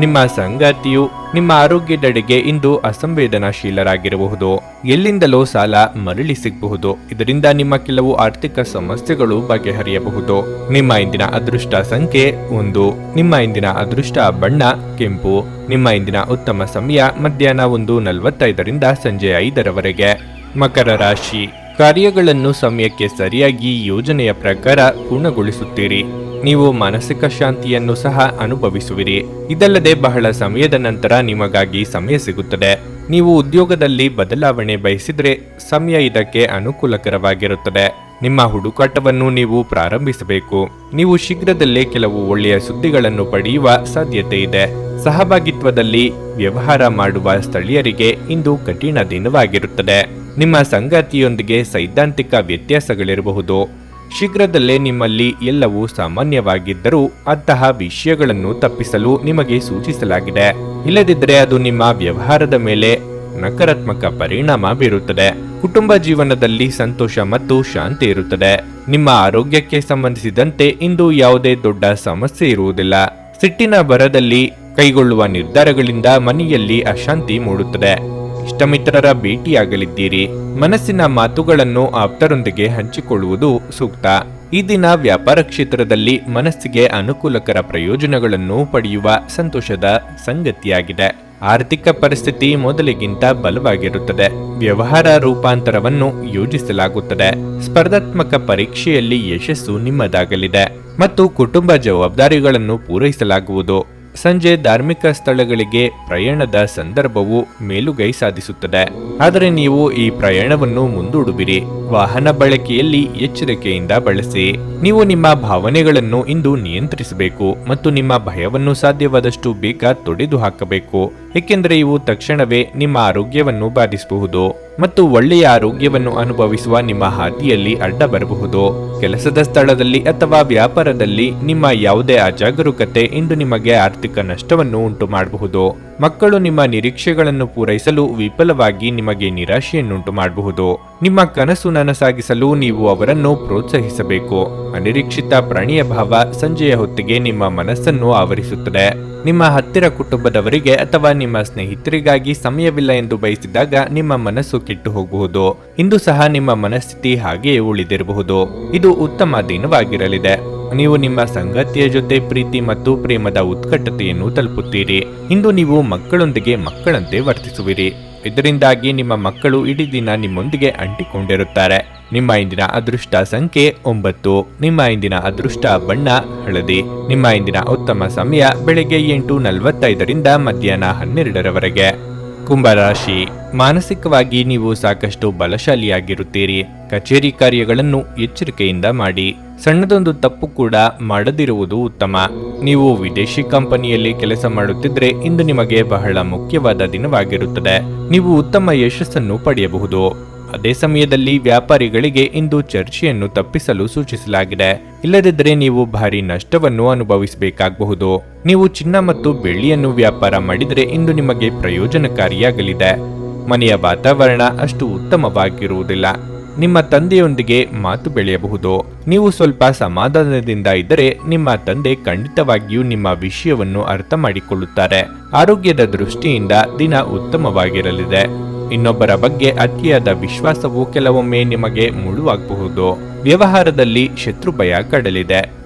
[SPEAKER 1] ನಿಮ್ಮ ಸಂಗಾತಿಯು ನಿಮ್ಮ ಆರೋಗ್ಯದೆಡೆಗೆ ಇಂದು ಅಸಂವೇದನಾಶೀಲರಾಗಿರಬಹುದು. ಎಲ್ಲಿಂದಲೋ ಸಾಲ ಮರಳಿ ಸಿಗಬಹುದು. ಇದರಿಂದ ನಿಮ್ಮ ಕೆಲವು ಆರ್ಥಿಕ ಸಮಸ್ಯೆಗಳು ಬಗೆಹರಿಯಬಹುದು. ನಿಮ್ಮ ಇಂದಿನ ಅದೃಷ್ಟ ಸಂಖ್ಯೆ 1. ನಿಮ್ಮ ಇಂದಿನ ಅದೃಷ್ಟ ಬಣ್ಣ ಕೆಂಪು. ನಿಮ್ಮ ಇಂದಿನ ಉತ್ತಮ ಸಮಯ ಮಧ್ಯಾಹ್ನ 1:45ರಿಂದ ಸಂಜೆ 5ರವರೆಗೆ. ಮಕರ ರಾಶಿ. ಕಾರ್ಯಗಳನ್ನು ಸಮಯಕ್ಕೆ ಸರಿಯಾಗಿ ಯೋಜನೆಯ ಪ್ರಕಾರ ಪೂರ್ಣಗೊಳಿಸುತ್ತೀರಿ. ನೀವು ಮಾನಸಿಕ ಶಾಂತಿಯನ್ನು ಸಹ ಅನುಭವಿಸುವಿರಿ. ಇದಲ್ಲದೆ ಬಹಳ ಸಮಯದ ನಂತರ ನಿಮಗಾಗಿ ಸಮಯ ಸಿಗುತ್ತದೆ. ನೀವು ಉದ್ಯೋಗದಲ್ಲಿ ಬದಲಾವಣೆ ಬಯಸಿದರೆ ಸಮಯ ಇದಕ್ಕೆ ಅನುಕೂಲಕರವಾಗಿರುತ್ತದೆ. ನಿಮ್ಮ ಹುಡುಕಾಟವನ್ನು ನೀವು ಪ್ರಾರಂಭಿಸಬೇಕು. ನೀವು ಶೀಘ್ರದಲ್ಲೇ ಕೆಲವು ಒಳ್ಳೆಯ ಸುದ್ದಿಗಳನ್ನು ಪಡೆಯುವ ಸಾಧ್ಯತೆ ಇದೆ. ಸಹಭಾಗಿತ್ವದಲ್ಲಿ ವ್ಯವಹಾರ ಮಾಡುವ ಸ್ಥಳೀಯರಿಗೆ ಇಂದು ಕಠಿಣ ದಿನವಾಗಿರುತ್ತದೆ. ನಿಮ್ಮ ಸಂಗಾತಿಯೊಂದಿಗೆ ಸೈದ್ಧಾಂತಿಕ ವ್ಯತ್ಯಾಸಗಳಿರಬಹುದು. ಶೀಘ್ರದಲ್ಲೇ ನಿಮ್ಮಲ್ಲಿ ಎಲ್ಲವೂ ಸಾಮಾನ್ಯವಾಗಿದ್ದರೂ ಅಂತಹ ವಿಷಯಗಳನ್ನು ತಪ್ಪಿಸಲು ನಿಮಗೆ ಸೂಚಿಸಲಾಗಿದೆ. ಇಲ್ಲದಿದ್ದರೆ ಅದು ನಿಮ್ಮ ವ್ಯವಹಾರದ ಮೇಲೆ ನಕಾರಾತ್ಮಕ ಪರಿಣಾಮ ಬೀರುತ್ತದೆ. ಕುಟುಂಬ ಜೀವನದಲ್ಲಿ ಸಂತೋಷ ಮತ್ತು ಶಾಂತಿ ಇರುತ್ತದೆ. ನಿಮ್ಮ ಆರೋಗ್ಯಕ್ಕೆ ಸಂಬಂಧಿಸಿದಂತೆ ಇಂದು ಯಾವುದೇ ದೊಡ್ಡ ಸಮಸ್ಯೆ ಇರುವುದಿಲ್ಲ. ಸಿಟ್ಟಿನ ಭರದಲ್ಲಿ ಕೈಗೊಳ್ಳುವ ನಿರ್ಧಾರಗಳಿಂದ ಮನೆಯಲ್ಲಿ ಅಶಾಂತಿ ಮೂಡುತ್ತದೆ. ಇಷ್ಟಮಿತ್ರರ ಭೇಟಿಯಾಗಲಿದ್ದೀರಿ. ಮನಸ್ಸಿನ ಮಾತುಗಳನ್ನು ಆಪ್ತರೊಂದಿಗೆ ಹಂಚಿಕೊಳ್ಳುವುದು ಸೂಕ್ತ. ಈ ದಿನ ವ್ಯಾಪಾರ ಕ್ಷೇತ್ರದಲ್ಲಿ ಮನಸ್ಸಿಗೆ ಅನುಕೂಲಕರ ಪ್ರಯೋಜನಗಳನ್ನು ಪಡೆಯುವ ಸಂತೋಷದ ಸಂಗತಿಯಾಗಿದೆ. ಆರ್ಥಿಕ ಪರಿಸ್ಥಿತಿ ಮೊದಲಿಗಿಂತ ಬಲವಾಗಿರುತ್ತದೆ. ವ್ಯವಹಾರ ರೂಪಾಂತರವನ್ನು ಯೋಜಿಸಲಾಗುತ್ತದೆ. ಸ್ಪರ್ಧಾತ್ಮಕ ಪರೀಕ್ಷೆಯಲ್ಲಿ ಯಶಸ್ಸು ನಿಮ್ಮದಾಗಲಿದೆ ಮತ್ತು ಕುಟುಂಬ ಜವಾಬ್ದಾರಿಗಳನ್ನು ಪೂರೈಸಲಾಗುವುದು. ಸಂಜೆ ಧಾರ್ಮಿಕ ಸ್ಥಳಗಳಿಗೆ ಪ್ರಯಾಣದ ಸಂದರ್ಭವು ಮೇಲುಗೈ ಸಾಧಿಸುತ್ತದೆ, ಆದರೆ ನೀವು ಈ ಪ್ರಯಾಣವನ್ನು ಮುಂದೂಡುವಿರಿ. ವಾಹನ ಬಳಕೆಯಲ್ಲಿ ಎಚ್ಚರಿಕೆಯಿಂದ ಬಳಸಿ. ನೀವು ನಿಮ್ಮ ಭಾವನೆಗಳನ್ನು ಇಂದು ನಿಯಂತ್ರಿಸಬೇಕು ಮತ್ತು ನಿಮ್ಮ ಭಯವನ್ನು ಸಾಧ್ಯವಾದಷ್ಟು ಬೇಗ ತೊಡೆದು ಹಾಕಬೇಕು, ಏಕೆಂದರೆ ಇವು ತಕ್ಷಣವೇ ನಿಮ್ಮ ಆರೋಗ್ಯವನ್ನು ಬಾಧಿಸಬಹುದು ಮತ್ತು ಒಳ್ಳೆಯ ಆರೋಗ್ಯವನ್ನು ಅನುಭವಿಸುವ ನಿಮ್ಮ ಹಾದಿಯಲ್ಲಿ ಅಡ್ಡ ಬರಬಹುದು. ಕೆಲಸದ ಸ್ಥಳದಲ್ಲಿ ಅಥವಾ ವ್ಯಾಪಾರದಲ್ಲಿ ನಿಮ್ಮ ಯಾವುದೇ ಅಜಾಗರೂಕತೆ ಇಂದು ನಿಮಗೆ ಆರ್ಥಿಕ ನಷ್ಟವನ್ನು ಉಂಟು ಮಾಡಬಹುದು. ಮಕ್ಕಳು ನಿಮ್ಮ ನಿರೀಕ್ಷೆಗಳನ್ನು ಪೂರೈಸಲು ವಿಫಲವಾಗಿ ನಿಮಗೆ ನಿರಾಶೆಯನ್ನುಂಟು ಮಾಡಬಹುದು. ನಿಮ್ಮ ಕನಸು ನನಸಾಗಿಸಲು ನೀವು ಅವರನ್ನು ಪ್ರೋತ್ಸಾಹಿಸಬೇಕು. ಅನಿರೀಕ್ಷಿತ ಪ್ರಾಣಿಯ ಭಾವ ಸಂಜೆಯ ಹೊತ್ತಿಗೆ ನಿಮ್ಮ ಮನಸ್ಸನ್ನು ಆವರಿಸುತ್ತದೆ. ನಿಮ್ಮ ಹತ್ತಿರ ಕುಟುಂಬದವರಿಗೆ ಅಥವಾ ನಿಮ್ಮ ಸ್ನೇಹಿತರಿಗಾಗಿ ಸಮಯವಿಲ್ಲ ಎಂದು ಬಯಸಿದಾಗ ನಿಮ್ಮ ಮನಸ್ಸು ಕೆಟ್ಟು ಹೋಗಬಹುದು. ಇಂದು ಸಹ ನಿಮ್ಮ ಮನಸ್ಥಿತಿ ಹಾಗೆಯೇ ಉಳಿದಿರಬಹುದು. ಇದು ಉತ್ತಮ ದಿನವಾಗಿರಲಿದೆ. ನೀವು ನಿಮ್ಮ ಸಂಗಾತಿಯ ಜೊತೆ ಪ್ರೀತಿ ಮತ್ತು ಪ್ರೇಮದ ಉತ್ಕಟತೆಯನ್ನು ತಲುಪುತ್ತೀರಿ. ಇಂದು ನೀವು ಮಕ್ಕಳೊಂದಿಗೆ ಮಕ್ಕಳಂತೆ ವರ್ತಿಸುವಿರಿ. ಇದರಿಂದಾಗಿ ನಿಮ್ಮ ಮಕ್ಕಳು ಇಡೀ ದಿನ ನಿಮ್ಮೊಂದಿಗೆ ಅಂಟಿಕೊಂಡಿರುತ್ತಾರೆ. ನಿಮ್ಮ ಇಂದಿನ ಅದೃಷ್ಟ ಸಂಖ್ಯೆ 9. ನಿಮ್ಮ ಇಂದಿನ ಅದೃಷ್ಟ ಬಣ್ಣ ಹಳದಿ. ನಿಮ್ಮ ಇಂದಿನ ಉತ್ತಮ ಸಮಯ ಬೆಳಗ್ಗೆ 8:45 ಮಧ್ಯಾಹ್ನ 12ರವರೆಗೆ. ಕುಂಭರಾಶಿ. ಮಾನಸಿಕವಾಗಿ ನೀವು ಸಾಕಷ್ಟು ಬಲಶಾಲಿಯಾಗಿರುತ್ತೀರಿ. ಕಚೇರಿ ಕಾರ್ಯಗಳನ್ನು ಎಚ್ಚರಿಕೆಯಿಂದ ಮಾಡಿ. ಸಣ್ಣದೊಂದು ತಪ್ಪು ಕೂಡ ಮಾಡದಿರುವುದು ಉತ್ತಮ. ನೀವು ವಿದೇಶಿ ಕಂಪನಿಯಲ್ಲಿ ಕೆಲಸ ಮಾಡುತ್ತಿದ್ರೆ ಇಂದು ನಿಮಗೆ ಬಹಳ ಮುಖ್ಯವಾದ ದಿನವಾಗಿರುತ್ತದೆ. ನೀವು ಉತ್ತಮ ಯಶಸ್ಸನ್ನು ಪಡೆಯಬಹುದು. ಅದೇ ಸಮಯದಲ್ಲಿ ವ್ಯಾಪಾರಿಗಳಿಗೆ ಇಂದು ಚರ್ಚೆಯನ್ನು ತಪ್ಪಿಸಲು ಸೂಚಿಸಲಾಗಿದೆ. ಇಲ್ಲದಿದ್ದರೆ ನೀವು ಭಾರಿ ನಷ್ಟವನ್ನು ಅನುಭವಿಸಬೇಕಾಗಬಹುದು. ನೀವು ಚಿನ್ನ ಮತ್ತು ಬೆಳ್ಳಿಯನ್ನು ವ್ಯಾಪಾರ ಮಾಡಿದರೆ ಇಂದು ನಿಮಗೆ ಪ್ರಯೋಜನಕಾರಿಯಾಗಲಿದೆ. ಮನೆಯ ವಾತಾವರಣ ಅಷ್ಟು ಉತ್ತಮವಾಗಿರುವುದಿಲ್ಲ. ನಿಮ್ಮ ತಂದೆಯೊಂದಿಗೆ ಮಾತು ಬೆಳೆಯಬಹುದು. ನೀವು ಸ್ವಲ್ಪ ಸಮಾಧಾನದಿಂದ ಇದ್ದರೆ ನಿಮ್ಮ ತಂದೆ ಖಂಡಿತವಾಗಿಯೂ ನಿಮ್ಮ ವಿಷಯವನ್ನು ಅರ್ಥ ಮಾಡಿಕೊಳ್ಳುತ್ತಾರೆ. ಆರೋಗ್ಯದ ದೃಷ್ಟಿಯಿಂದ ದಿನ ಉತ್ತಮವಾಗಿರಲಿದೆ. ಇನ್ನೊಬ್ಬರ ಬಗ್ಗೆ ಅತಿಯಾದ ವಿಶ್ವಾಸವು ಕೆಲವೊಮ್ಮೆ ನಿಮಗೆ ಮುಳುವಾಗಬಹುದು. ವ್ಯವಹಾರದಲ್ಲಿ ಶತ್ರು ಭಯ ಕಾಡಲಿದೆ.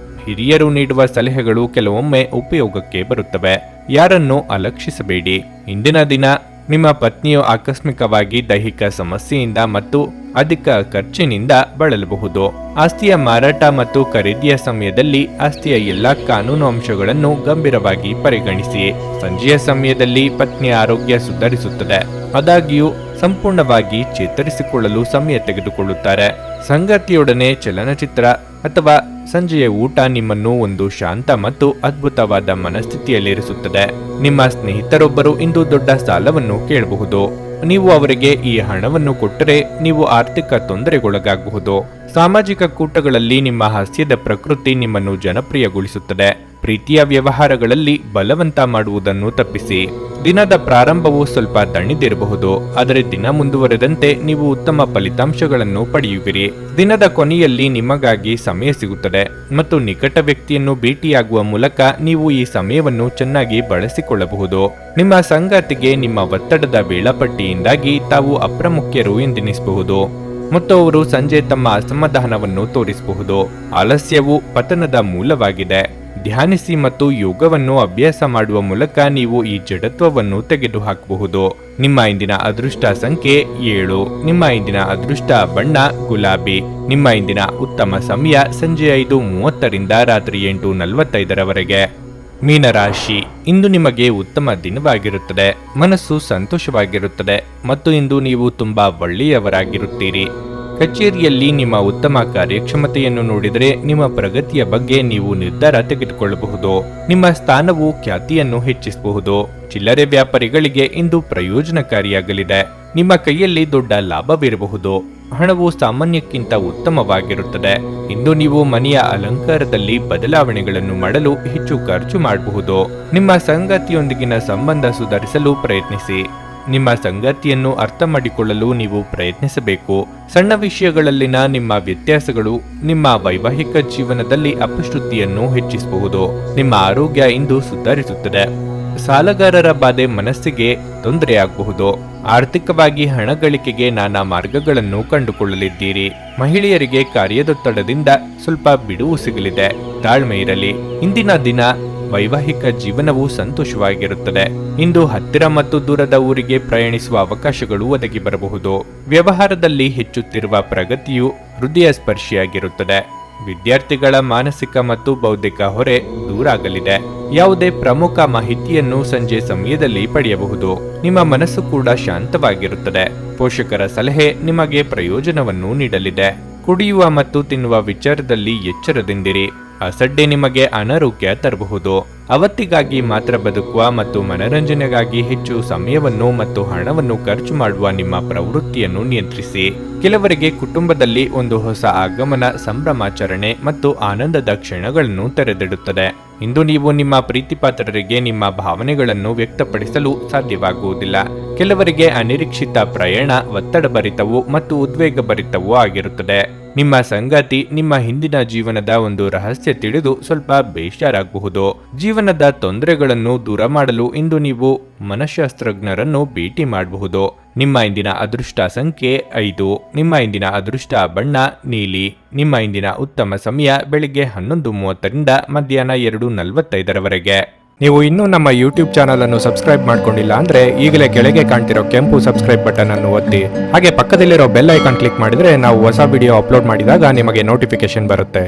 [SPEAKER 1] ಹಿರಿಯರು ನೀಡುವ ಸಲಹೆಗಳು ಕೆಲವೊಮ್ಮೆ ಉಪಯೋಗಕ್ಕೆ ಬರುತ್ತವೆ. ಯಾರನ್ನು ಅಲಕ್ಷಿಸಬೇಡಿ. ಇಂದಿನ ದಿನ ನಿಮ್ಮ ಪತ್ನಿಯು ಆಕಸ್ಮಿಕವಾಗಿ ದೈಹಿಕ ಸಮಸ್ಯೆಯಿಂದ ಮತ್ತು ಅಧಿಕ ಖರ್ಚಿನಿಂದ ಬಳಲಬಹುದು. ಆಸ್ತಿಯ ಮಾರಾಟ ಮತ್ತು ಖರೀದಿಯ ಸಮಯದಲ್ಲಿ ಆಸ್ತಿಯ ಎಲ್ಲಾ ಕಾನೂನು ಅಂಶಗಳನ್ನು ಗಂಭೀರವಾಗಿ ಪರಿಗಣಿಸಿ. ಸಂಜೆಯ ಸಮಯದಲ್ಲಿ ಪತ್ನಿಯ ಆರೋಗ್ಯ ಸುಧಾರಿಸುತ್ತದೆ. ಆದಾಗ್ಯೂ ಸಂಪೂರ್ಣವಾಗಿ ಚೇತರಿಸಿಕೊಳ್ಳಲು ಸಮಯ ತೆಗೆದುಕೊಳ್ಳುತ್ತಾರೆ. ಸಂಗಾತಿಯೊಡನೆ ಚಲನಚಿತ್ರ ಅಥವಾ ಸಂಜೆಯ ಊಟ ನಿಮ್ಮನ್ನು ಒಂದು ಶಾಂತ ಮತ್ತು ಅದ್ಭುತವಾದ ಮನಸ್ಥಿತಿಯಲ್ಲಿರಿಸುತ್ತದೆ. ನಿಮ್ಮ ಸ್ನೇಹಿತರೊಬ್ಬರು ಇಂದು ದೊಡ್ಡ ಸಾಲವನ್ನು ಕೇಳಬಹುದು. ನೀವು ಅವರಿಗೆ ಈ ಹಣವನ್ನು ಕೊಟ್ಟರೆ ನೀವು ಆರ್ಥಿಕ ತೊಂದರೆಗೊಳಗಾಗಬಹುದು. ಸಾಮಾಜಿಕ ಕೂಟಗಳಲ್ಲಿ ನಿಮ್ಮ ಹಾಸ್ಯದ ಪ್ರಕೃತಿ ನಿಮ್ಮನ್ನು ಜನಪ್ರಿಯಗೊಳಿಸುತ್ತದೆ. ಪ್ರೀತಿಯ ವ್ಯವಹಾರಗಳಲ್ಲಿ ಬಲವಂತ ಮಾಡುವುದನ್ನು ತಪ್ಪಿಸಿ. ದಿನದ ಪ್ರಾರಂಭವು ಸ್ವಲ್ಪ ದಣಿದಿರಬಹುದು, ಆದರೆ ದಿನ ಮುಂದುವರೆದಂತೆ ನೀವು ಉತ್ತಮ ಫಲಿತಾಂಶಗಳನ್ನು ಪಡೆಯುವಿರಿ. ದಿನದ ಕೊನೆಯಲ್ಲಿ ನಿಮಗಾಗಿ ಸಮಯ ಸಿಗುತ್ತದೆ ಮತ್ತು ನಿಕಟ ವ್ಯಕ್ತಿಯನ್ನು ಭೇಟಿಯಾಗುವ ಮೂಲಕ ನೀವು ಈ ಸಮಯವನ್ನು ಚೆನ್ನಾಗಿ ಬಳಸಿಕೊಳ್ಳಬಹುದು. ನಿಮ್ಮ ಸಂಗಾತಿಗೆ ನಿಮ್ಮ ಒತ್ತಡದ ವೇಳಾಪಟ್ಟಿಯಿಂದಾಗಿ ತಾವು ಅಪ್ರಮುಖ್ಯರು ಎಂದೆನಿಸಬಹುದು ಮತ್ತು ಅವರು ಸಂಜೆ ತಮ್ಮ ಅಸಮಾಧಾನವನ್ನು ತೋರಿಸಬಹುದು. ಆಲಸ್ಯವು ಪತನದ ಮೂಲವಾಗಿದೆ. ಧ್ಯಾನಿಸಿ ಮತ್ತು ಯೋಗವನ್ನು ಅಭ್ಯಾಸ ಮಾಡುವ ಮೂಲಕ ನೀವು ಈ ಜಡತ್ವವನ್ನು ತೆಗೆದುಹಾಕಬಹುದು. ನಿಮ್ಮ ಇಂದಿನ ಅದೃಷ್ಟ ಸಂಖ್ಯೆ 7. ನಿಮ್ಮ ಇಂದಿನ ಅದೃಷ್ಟ ಬಣ್ಣ ಗುಲಾಬಿ. ನಿಮ್ಮ ಇಂದಿನ ಉತ್ತಮ ಸಮಯ ಸಂಜೆ 5:30 ರಾತ್ರಿ 8:45ರವರೆಗೆ. ಮೀನರಾಶಿ. ಇಂದು ನಿಮಗೆ ಉತ್ತಮ ದಿನವಾಗಿರುತ್ತದೆ. ಮನಸ್ಸು ಸಂತೋಷವಾಗಿರುತ್ತದೆ ಮತ್ತು ಇಂದು ನೀವು ತುಂಬಾ ಒಳ್ಳೆಯವರಾಗಿರುತ್ತೀರಿ. ಕಚೇರಿಯಲ್ಲಿ ನಿಮ್ಮ ಉತ್ತಮ ಕಾರ್ಯಕ್ಷಮತೆಯನ್ನು ನೋಡಿದರೆ ನಿಮ್ಮ ಪ್ರಗತಿಯ ಬಗ್ಗೆ ನೀವು ನಿರ್ಧಾರ ತೆಗೆದುಕೊಳ್ಳಬಹುದು. ನಿಮ್ಮ ಸ್ಥಾನವು ಖ್ಯಾತಿಯನ್ನು ಹೆಚ್ಚಿಸಬಹುದು. ಚಿಲ್ಲರೆ ವ್ಯಾಪಾರಿಗಳಿಗೆ ಇಂದು ಪ್ರಯೋಜನಕಾರಿಯಾಗಲಿದೆ. ನಿಮ್ಮ ಕೈಯಲ್ಲಿ ದೊಡ್ಡ ಲಾಭವಿರಬಹುದು. ಹಣವು ಸಾಮಾನ್ಯಕ್ಕಿಂತ ಉತ್ತಮವಾಗಿರುತ್ತದೆ. ಇಂದು ನೀವು ಮನೆಯ ಅಲಂಕಾರದಲ್ಲಿ ಬದಲಾವಣೆಗಳನ್ನು ಮಾಡಲು ಹೆಚ್ಚು ಖರ್ಚು ಮಾಡಬಹುದು. ನಿಮ್ಮ ಸಂಗಾತಿಯೊಂದಿಗಿನ ಸಂಬಂಧ ಸುಧಾರಿಸಲು ಪ್ರಯತ್ನಿಸಿ. ನಿಮ್ಮ ಸಂಗಾತಿಯನ್ನು ಅರ್ಥ ಮಾಡಿಕೊಳ್ಳಲು ನೀವು ಪ್ರಯತ್ನಿಸಬೇಕು. ಸಣ್ಣ ವಿಷಯಗಳಲ್ಲಿನ ನಿಮ್ಮ ವ್ಯತ್ಯಾಸಗಳು ನಿಮ್ಮ ವೈವಾಹಿಕ ಜೀವನದಲ್ಲಿ ಅಪಶ್ರುತಿಯನ್ನು ಹೆಚ್ಚಿಸಬಹುದು. ನಿಮ್ಮ ಆರೋಗ್ಯ ಇಂದು ಸುಧಾರಿಸುತ್ತದೆ. ಸಾಲಗಾರರ ಬಾಧೆ ಮನಸ್ಸಿಗೆ ತೊಂದರೆಯಾಗಬಹುದು. ಆರ್ಥಿಕವಾಗಿ ಹಣ ಗಳಿಕೆಗೆ ನಾನಾ ಮಾರ್ಗಗಳನ್ನು ಕಂಡುಕೊಳ್ಳಲಿದ್ದೀರಿ. ಮಹಿಳೆಯರಿಗೆ ಕಾರ್ಯದೊತ್ತಡದಿಂದ ಸ್ವಲ್ಪ ಬಿಡುವು ಸಿಗಲಿದೆ. ತಾಳ್ಮೆ ಇರಲಿ. ಇಂದಿನ ದಿನ ವೈವಾಹಿಕ ಜೀವನವು ಸಂತೋಷವಾಗಿರುತ್ತದೆ. ಇಂದು ಹತ್ತಿರ ಮತ್ತು ದೂರದ ಊರಿಗೆ ಪ್ರಯಾಣಿಸುವ ಅವಕಾಶಗಳು ಒದಗಿ ಬರಬಹುದು. ವ್ಯವಹಾರದಲ್ಲಿ ಹೆಚ್ಚುತ್ತಿರುವ ಪ್ರಗತಿಯು ಹೃದಯ ಸ್ಪರ್ಶಿಯಾಗಿರುತ್ತದೆ. ವಿದ್ಯಾರ್ಥಿಗಳ ಮಾನಸಿಕ ಮತ್ತು ಬೌದ್ಧಿಕ ಹೊರೆ ದೂರಾಗಲಿದೆ. ಯಾವುದೇ ಪ್ರಮುಖ ಮಾಹಿತಿಯನ್ನು ಸಂಜೆ ಸಮಯದಲ್ಲಿ ಪಡೆಯಬಹುದು. ನಿಮ್ಮ ಮನಸ್ಸು ಕೂಡ ಶಾಂತವಾಗಿರುತ್ತದೆ. ಪೋಷಕರ ಸಲಹೆ ನಿಮಗೆ ಪ್ರಯೋಜನವನ್ನು ನೀಡಲಿದೆ. ಕುಡಿಯುವ ಮತ್ತು ತಿನ್ನುವ ವಿಚಾರದಲ್ಲಿ ಎಚ್ಚರದಿಂದಿರಿ. ಅಸಡ್ಡೆ ನಿಮಗೆ ಅನಾರೋಗ್ಯ ತರಬಹುದು. ಅವತ್ತಿಗಾಗಿ ಮಾತ್ರ ಬದುಕುವ ಮತ್ತು ಮನರಂಜನೆಗಾಗಿ ಹೆಚ್ಚು ಸಮಯವನ್ನು ಮತ್ತು ಹಣವನ್ನು ಖರ್ಚು ಮಾಡುವ ನಿಮ್ಮ ಪ್ರವೃತ್ತಿಯನ್ನು ನಿಯಂತ್ರಿಸಿ. ಕೆಲವರಿಗೆ ಕುಟುಂಬದಲ್ಲಿ ಒಂದು ಹೊಸ ಆಗಮನ, ಸಂಭ್ರಮಾಚರಣೆ ಮತ್ತು ಆನಂದದ ಕ್ಷಣಗಳನ್ನು ತೆರೆದಿಡುತ್ತದೆ. ಇಂದು ನೀವು ನಿಮ್ಮ ಪ್ರೀತಿಪಾತ್ರರಿಗೆ ನಿಮ್ಮ ಭಾವನೆಗಳನ್ನು ವ್ಯಕ್ತಪಡಿಸಲು ಸಾಧ್ಯವಾಗುವುದಿಲ್ಲ. ಕೆಲವರಿಗೆ ಅನಿರೀಕ್ಷಿತ ಪ್ರಯಾಣ ಒತ್ತಡಭರಿತವೂ ಮತ್ತು ಉದ್ವೇಗಭರಿತವೂ ಆಗಿರುತ್ತದೆ. ನಿಮ್ಮ ಸಂಗಾತಿ ನಿಮ್ಮ ಹಿಂದಿನ ಜೀವನದ ಒಂದು ರಹಸ್ಯ ತಿಳಿದು ಸ್ವಲ್ಪ ಬೇಜಾರಾಗಬಹುದು. ಜೀವನದ ತೊಂದರೆಗಳನ್ನು ದೂರ ಮಾಡಲು ಇಂದು ನೀವು ಮನಃಶಾಸ್ತ್ರಜ್ಞರನ್ನು ಭೇಟಿ ಮಾಡಬಹುದು. ನಿಮ್ಮ ಇಂದಿನ ಅದೃಷ್ಟ ಸಂಖ್ಯೆ 5. ನಿಮ್ಮ ಇಂದಿನ ಅದೃಷ್ಟ ಬಣ್ಣ ನೀಲಿ. ನಿಮ್ಮ ಇಂದಿನ ಉತ್ತಮ ಸಮಯ ಬೆಳಿಗ್ಗೆ 11:30ರಿಂದ ಮಧ್ಯಾಹ್ನ 2:45ರವರೆಗೆ. ನೀವು ಇನ್ನೂ ನಮ್ಮ ಯೂಟ್ಯೂಬ್ ಚಾನಲ್ ಅನ್ನು ಸಬ್ಸ್ಕ್ರೈಬ್ ಮಾಡ್ಕೊಂಡಿಲ್ಲ ಅಂದ್ರೆ ಈಗಲೇ ಕೆಳಗೆ ಕಾಣ್ತಿರೋ ಕೆಂಪು ಸಬ್ಸ್ಕ್ರೈಬ್ ಬಟನ್ ಅನ್ನು ಒತ್ತಿ. ಹಾಗೆ ಪಕ್ಕದಲ್ಲಿರೋ ಬೆಲ್ ಐಕಾನ್ ಕ್ಲಿಕ್ ಮಾಡಿದ್ರೆ ನಾವು ಹೊಸ ವಿಡಿಯೋ ಅಪ್ಲೋಡ್ ಮಾಡಿದಾಗ ನಿಮಗೆ ನೋಟಿಫಿಕೇಶನ್ ಬರುತ್ತೆ.